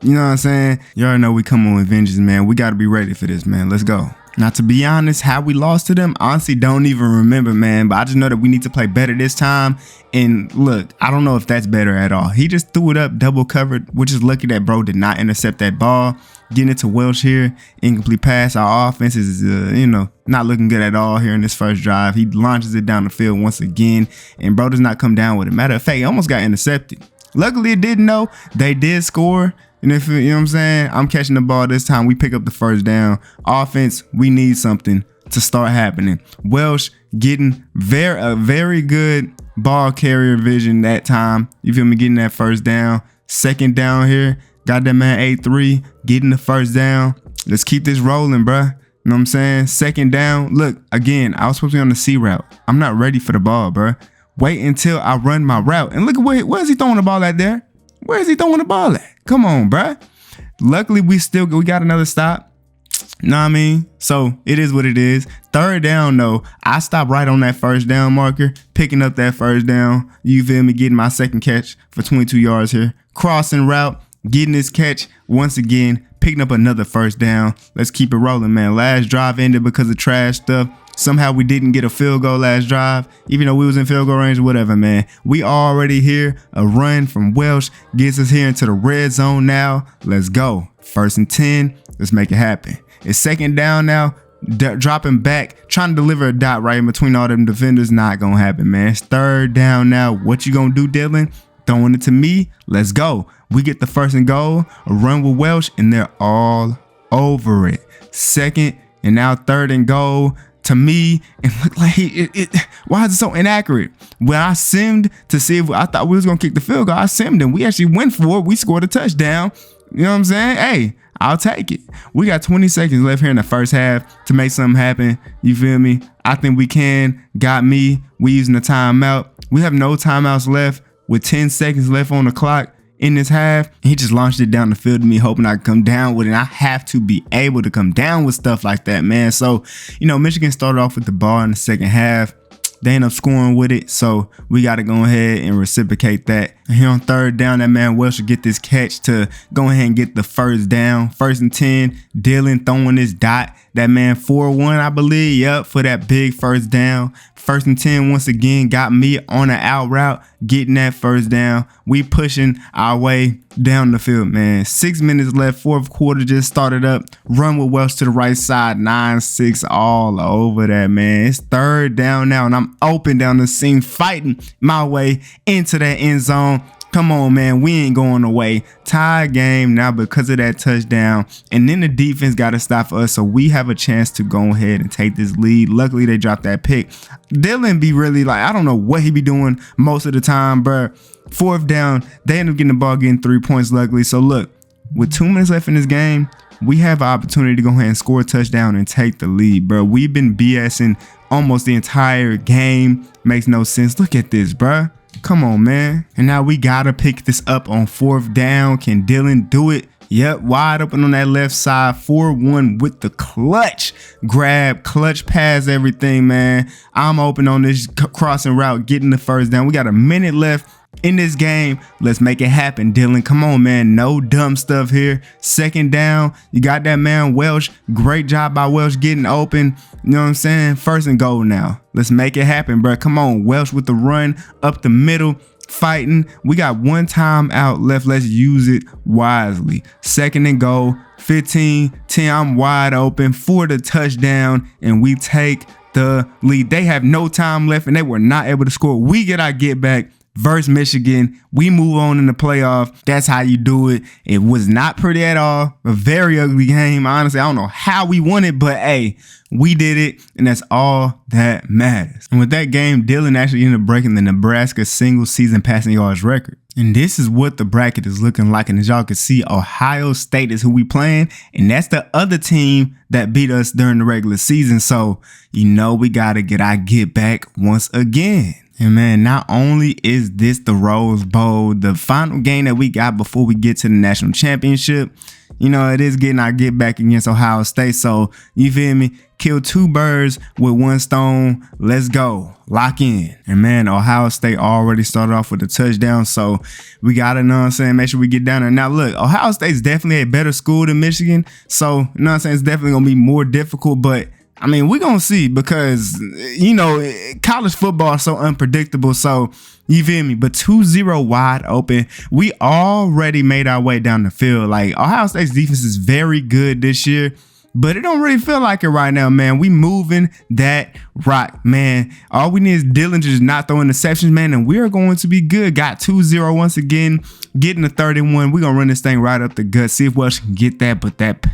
you know what I'm saying? You already know we come on with vengeance, man. We got to be ready for this, man. Let's go. Now, to be honest, how we lost to them, honestly, don't even remember, man. But I just know that we need to play better this time. And look, I don't know if that's better at all. He just threw it up, double covered, which is lucky that bro did not intercept that ball. Getting it to Welsh here, incomplete pass. Our offense is, not looking good at all here in this first drive. He launches it down the field once again, and bro does not come down with it. Matter of fact, he almost got intercepted. Luckily, it didn't know. They did score. And if, you know what I'm saying, I'm catching the ball this time. We pick up the first down. Offense, we need something to start happening. Welsh getting a very good ball carrier vision that time. You feel me? Getting that first down. 2nd down here. Got that man 8-3. Getting the first down. Let's keep this rolling, bruh. You know what I'm saying? 2nd down. Look, again, I was supposed to be on the C route. I'm not ready for the ball, bruh. Wait until I run my route. And look at where is he throwing the ball at there? Where is he throwing the ball at? Come on, bruh. Luckily, we got another stop. Know what I mean? So it is what it is. 3rd down, though. I stopped right on that first down marker, picking up that first down. You feel me? Getting my 2nd catch for 22 yards here. Crossing route, getting this catch once again, picking up another first down. Let's keep it rolling, man. Last drive ended because of trash stuff. Somehow we didn't get a field goal last drive, even though we was in field goal range, whatever, man. We already here. A run from Welsh gets us here into the red zone now. Let's go. 1st and 10. Let's make it happen. It's 2nd down now. Dropping back, trying to deliver a dot right in between all them defenders. Not going to happen, man. It's 3rd down now. What you going to do, Dylan? Throwing it to me. Let's go. We get the 1st and goal. A run with Welsh, and they're all over it. 2nd and now 3rd and goal. To me, and look like why is it so inaccurate? When I simmed to see if I thought we was gonna kick the field goal, I simmed and we actually went for it. We scored a touchdown. You know what I'm saying? Hey, I'll take it. We got 20 seconds left here in the first half to make something happen. You feel me? I think we can. Got me. We using the timeout. We have no timeouts left with 10 seconds left on the clock in this half. He just launched it down the field to me, hoping I could come down with it. And I have to be able to come down with stuff like that, man. So, Michigan started off with the ball in the 2nd half. They end up scoring with it. So we got to go ahead and reciprocate that And here on third down, that man Welsh should get this catch to go ahead and get the first down. 1st and 10, Dylan throwing this dot. That man 4-1, I believe, yep, for that big first down. 1st and 10 once again got me on an out route, getting that first down. We pushing our way down the field, man. 6 minutes left, fourth quarter just started up. Run with Welsh to the right side, 9-6 all over that, man. It's third down now, and I'm open down the seam, fighting my way into that end zone. Come on, man, we ain't going away. Tie game now because of that touchdown. And then the defense got to stop us, so we have a chance to go ahead and take this lead. Luckily, they dropped that pick. Dylan be really like, I don't know what he be doing most of the time, bro. 4th down, they end up getting the ball, getting 3 points, luckily. So look, with 2 minutes left in this game, we have an opportunity to go ahead and score a touchdown and take the lead, bro. We've been BSing almost the entire game. Makes no sense. Look at this, bro. Come on, man. And now we gotta pick this up on 4th down. Can Dylan do it? Yep, wide open on that left side. 4-1 with the clutch grab, clutch pass, everything, man. I'm open on this crossing route, getting the first down. We got a minute left in this game. Let's make it happen, Dylan. Come on, man. No dumb stuff here. 2nd down. You got that man Welsh. Great job by Welsh getting open. You know what I'm saying? 1st and goal now. Let's make it happen, bro. Come on, Welsh with the run up the middle, fighting. We got 1 time out left. Let's use it wisely. 2nd and goal. 15-10. I'm wide open for the touchdown, and we take the lead. They have no time left, and they were not able to score. We get our get back versus Michigan. We move on in the playoff. That's how you do it. It was not pretty at all. A very ugly game. Honestly, I don't know how we won it, but hey, we did it, and that's all that matters. And with that game, Dylan actually ended up breaking the Nebraska single season passing yards record. And this is what the bracket is looking like. And as y'all can see, Ohio State is who we playing, and that's the other team that beat us during the regular season. So, you know, we got to get our get back once again. And man, not only is this the Rose Bowl, the final game that we got before we get to the national championship, you know, it is getting our get back against Ohio State. So, you feel me? Kill 2 birds with 1 stone. Let's go. Lock in. And man, Ohio State already started off with a touchdown. So we got to, you know what I'm saying, make sure we get down there. Now, look, Ohio State's definitely a better school than Michigan. So, you know what I'm saying, it's definitely going to be more difficult. But I mean, we're going to see because, you know, college football is so unpredictable. So, you feel me? But 2-0 wide open. We already made our way down the field. Like, Ohio State's defense is very good this year, but it don't really feel like it right now, man. We moving that rock, man. All we need is Dylan to just not throw interceptions, man, and we are going to be good. Got 2-0 once again, getting the 31. We're going to run this thing right up the gut, see if Welsh can get that, but that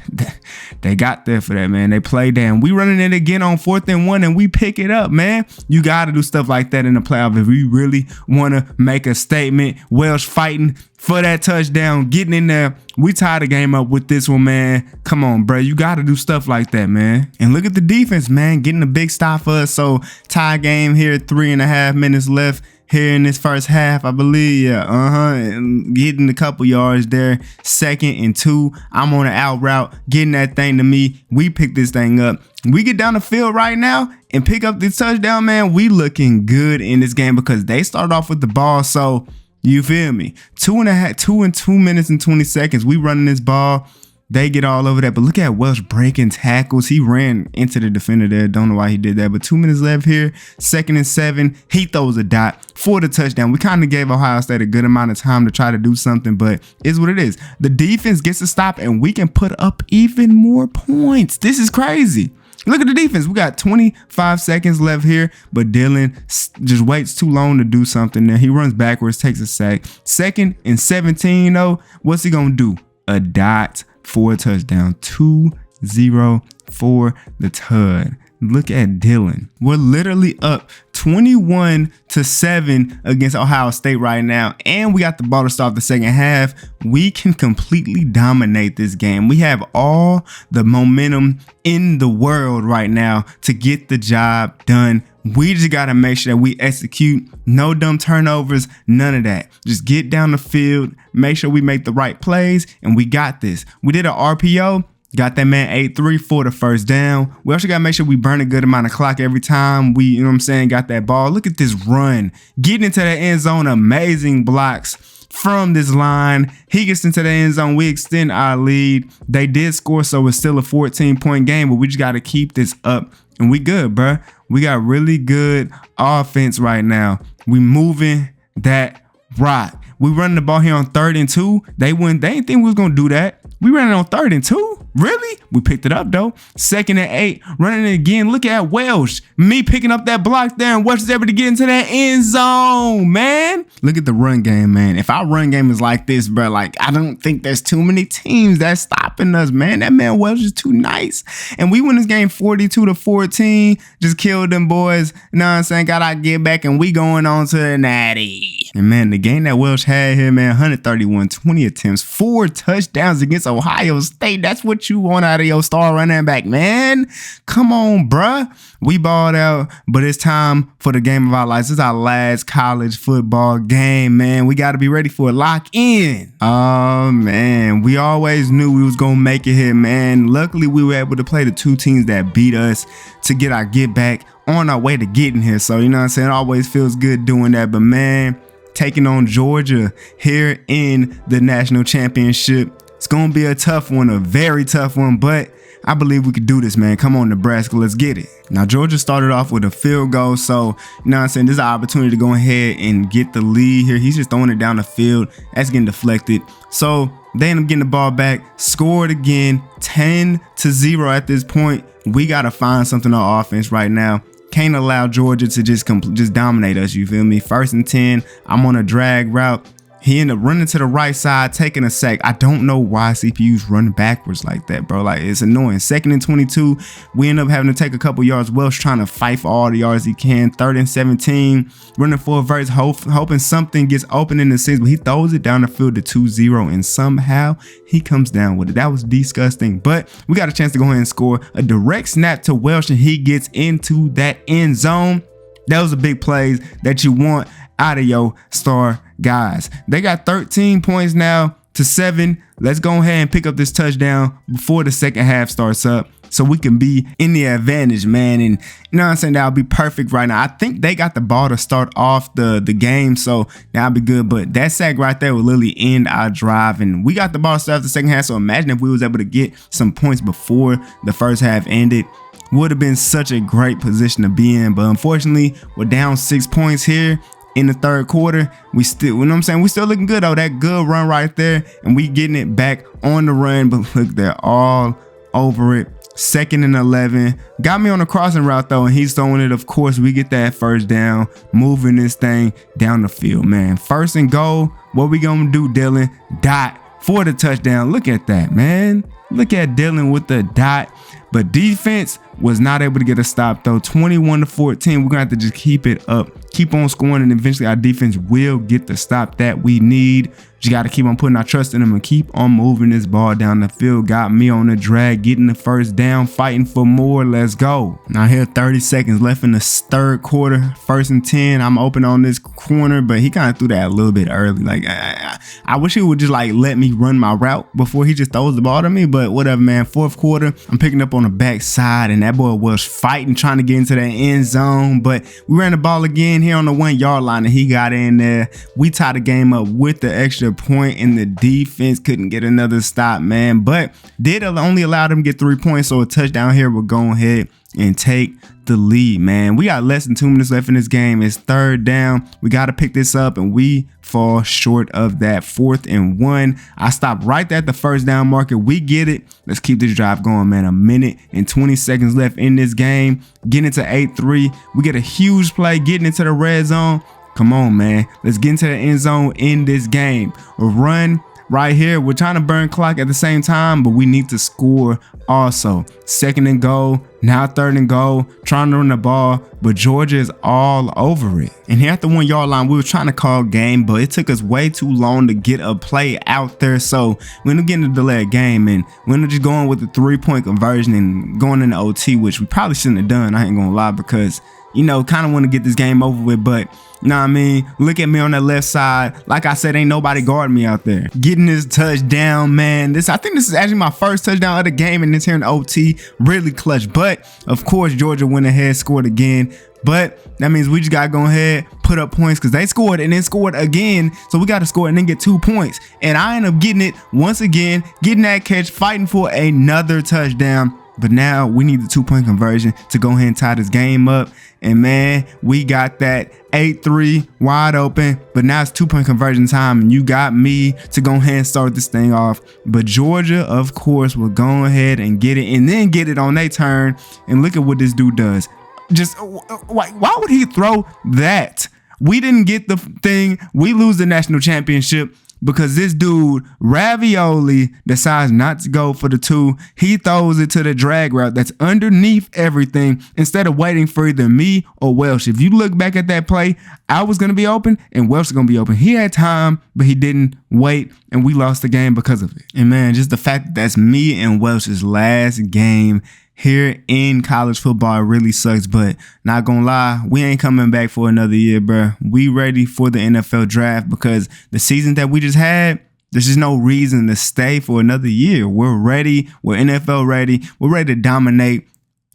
they got there for that, man. They played that, and we running it again on 4th and 1, and we pick it up, man. You got to do stuff like that in the playoff if we really want to make a statement. Welsh fighting for that touchdown, getting in there. We tied the game up with this one, man. Come on, bro. You got to do stuff like that, man. And look at the defense, man, getting a big stop for us. So tie game here, 3.5 minutes left here in this first half, I believe. Yeah, and getting a couple yards there. 2nd and 2. I'm on an out route, getting that thing to me. We pick this thing up. We get down the field right now and pick up this touchdown, man. We looking good in this game because they started off with the ball. So you feel me? 2 minutes and 20 seconds. We running this ball. They get all over that. But look at Welsh breaking tackles. He ran into the defender there. Don't know why he did that. But 2 minutes left here. 2nd and 7. He throws a dot for the touchdown. We kind of gave Ohio State a good amount of time to try to do something, but it's what it is. The defense gets a stop, and we can put up even more points. This is crazy. Look at the defense. We got 25 seconds left here, but Dylan just waits too long to do something there. He runs backwards, takes a sack. 2nd and 17, though. What's he going to do? A dot for a touchdown. 2-0 for the Tud. Look at Dylan. We're literally up 21-7 against Ohio State right now, and we got the ball to start the second half. We can completely dominate this game. We have all the momentum in the world right now to get the job done. We just got to make sure that we execute. No dumb turnovers, none of that. Just get down the field, make sure we make the right plays, and we got this. We did an RPO. Got that man 8-3 for the first down. We also got to make sure we burn a good amount of clock every time we, you know what I'm saying, got that ball. Look at this run. Getting into the end zone, amazing blocks from this line. He gets into the end zone. We extend our lead. They did score, so it's still a 14-point game, but we just got to keep this up. And we good, bruh. We got really good offense right now. We moving that rock. We running the ball here on 3rd and 2. They didn't think we was going to do that. We ran it on 3rd and 2. Really? We picked it up though. 2nd and 8. Running it again. Look at Welsh. Me picking up that block there, and Welsh is able to get into that end zone, man. Look at the run game, man. If our run game is like this, bro, like I don't think there's too many teams that's stopping us, man. That man Welsh is too nice. And we win this game 42-14. Just killed them boys. You know what I'm saying? Gotta get back, and we going on to the natty. And man, the game that Welsh had here, man, 131, 20 attempts, 4 touchdowns against Ohio State. That's what you want out of your star running back, man. Come on, bruh. We balled out, but it's time for the game of our lives. This is our last college football game, man. We got to be ready for it. Lock in. Oh, man. We always knew we was going to make it here, man. Luckily, we were able to play the 2 teams that beat us to get our get back on our way to getting here. So, you know what I'm saying? It always feels good doing that. But, man, taking on Georgia here in the national championship, it's going to be a tough one, a very tough one, but I believe we could do this, man. Come on, Nebraska, let's get it. Now, Georgia started off with a field goal, so, you know what I'm saying, this is our opportunity to go ahead and get the lead here. He's just throwing it down the field. That's getting deflected. So they end up getting the ball back, scored again, 10-0 at this point. We got to find something on offense right now. Can't allow Georgia to just dominate us, you feel me? 1st and 10, I'm on a drag route. He ended up running to the right side, taking a sack. I don't know why CPU's running backwards like that, bro. Like, it's annoying. 2nd and 22, we end up having to take a couple yards. Welsh trying to fight for all the yards he can. 3rd and 17, running for a verse, hoping something gets open in the 6, but he throws it down the field to 2-0, and somehow he comes down with it. That was disgusting, but we got a chance to go ahead and score. A direct snap to Welsh, and he gets into that end zone. That was a big plays that you want out of your star guys. They got 13 points now to 7. Let's go ahead and pick up this touchdown before the second half starts up so we can be in the advantage, man. And you know what I'm saying? That'll be perfect right now. I think they got the ball to start off the game, so that'll be good. But that sack right there will literally end our drive. And we got the ball to start the second half, so imagine if we was able to get some points before the first half ended. Would have been such a great position to be in. But unfortunately, we're down 6 points here in the 3rd quarter. We still, you know what I'm saying? We still looking good though. That good run right there, and we getting it back on the run. But look, they're all over it. 2nd and 11. Got me on a crossing route though, and he's throwing it. Of course, we get that first down, moving this thing down the field, man. 1st and goal. What we gonna do, Dylan? Dot for the touchdown. Look at that, man. Look at Dylan with the dot. But defense was not able to get a stop though. 21-14. We're gonna have to just keep it up, keep on scoring, and eventually our defense will get the stop that we need. Just got to keep on putting our trust in them and keep on moving this ball down the field. Got me on the drag, getting the first down, fighting for more. Let's go. Now here 30 seconds left in the 3rd quarter. 1st and 10. I'm open on this corner, but he kind of threw that a little bit early. Like I wish he would just like let me run my route before he just throws the ball to me, but whatever, man. 4th quarter, I'm picking up on the back side, and that boy was fighting, trying to get into that end zone, but we ran the ball again here on the 1-yard line, and he got in there. We tied the game up with the extra point, and the defense couldn't get another stop, man, but did only allow them to get 3 points, so a touchdown here will go ahead and take the lead, man. We got less than 2 minutes left in this game. It's 3rd down. We got to pick this up, and we fall short of that. 4th and 1. I stopped right at the 1st down marker. We get it. Let's keep this drive going, man. 1 minute and 20 seconds left in this game. Getting into 8-3. We get a huge play getting into the red zone. Come on, man. Let's get into the end zone in this game. A run right here. We're trying to burn clock at the same time, but we need to score also. 2nd and goal. Now 3rd and goal. Trying to run the ball, but Georgia is all over it. And here at the 1-yard line, we were trying to call game, but it took us way too long to get a play out there. So we ended up getting a delayed game, and we ended up just going with the 3-point conversion and going into OT, which we probably shouldn't have done. I ain't gonna lie, because you know, kind of want to get this game over with, but you know what I mean? Look at me on the left side. Like I said, ain't nobody guarding me out there. Getting this touchdown, man. I think this is actually my first touchdown of the game, and this here in OT, really clutch. But of course, Georgia went ahead, scored again. But that means we just gotta go ahead, put up points, because they scored and then scored again. So we gotta score and then get 2 points. And I end up getting it once again, getting that catch, fighting for another touchdown. But now we need the 2-point conversion to go ahead and tie this game up. And man, we got that 8-3 wide open, but now it's 2-point conversion time, and you got me to go ahead and start this thing off. But Georgia, of course, will go ahead and get it, and then get it on their turn. And look at what this dude does. Just why would he throw that? We didn't get the thing. We lose the national championship because this dude, Ravioli, decides not to go for the 2. He throws it to the drag route that's underneath everything instead of waiting for either me or Welsh. If you look back at that play, I was going to be open and Welsh was going to be open. He had time, but he didn't wait, and we lost the game because of it. And man, just the fact that that's me and Welsh's last game here in college football really sucks, but not gonna lie, we ain't coming back for another year, bro. We ready for the NFL draft because the season that we just had, there's just no reason to stay for another year. We're ready. We're NFL ready. We're ready to dominate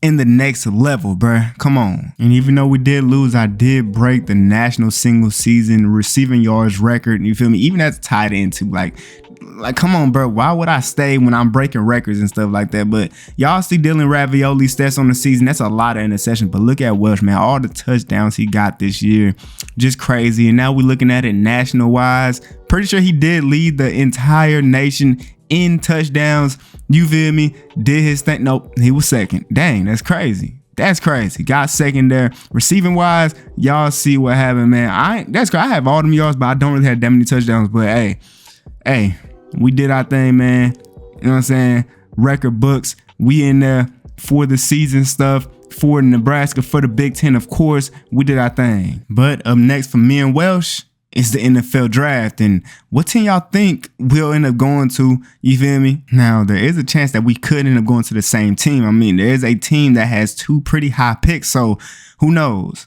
in the next level, bruh. Come on. And even though we did lose, I did break the national single season receiving yards record. You feel me? Even that's tied into like come on, bro. Why would I stay when I'm breaking records and stuff like that? But y'all see Dylan Ravioli stats on the season. That's a lot of interceptions. But look at Welsh, man. All the touchdowns he got this year. Just crazy. And now we're looking at it national wise. Pretty sure he did lead the entire nation in touchdowns. You feel me? Did his thing. Nope, he was second. Dang, that's crazy. That's crazy. Got second there. Receiving wise, y'all see what happened, man. That's crazy. I have all them yards, but I don't really have that many touchdowns. But hey, we did our thing, man. You know what I'm saying? Record books. We in there for the season stuff, for Nebraska, for the Big Ten, of course. We did our thing. But up next for me and Welsh is the NFL draft. And what team y'all think we'll end up going to? You feel me? Now, there is a chance that we could end up going to the same team. I mean, there is a team that has 2 pretty high picks, so who knows?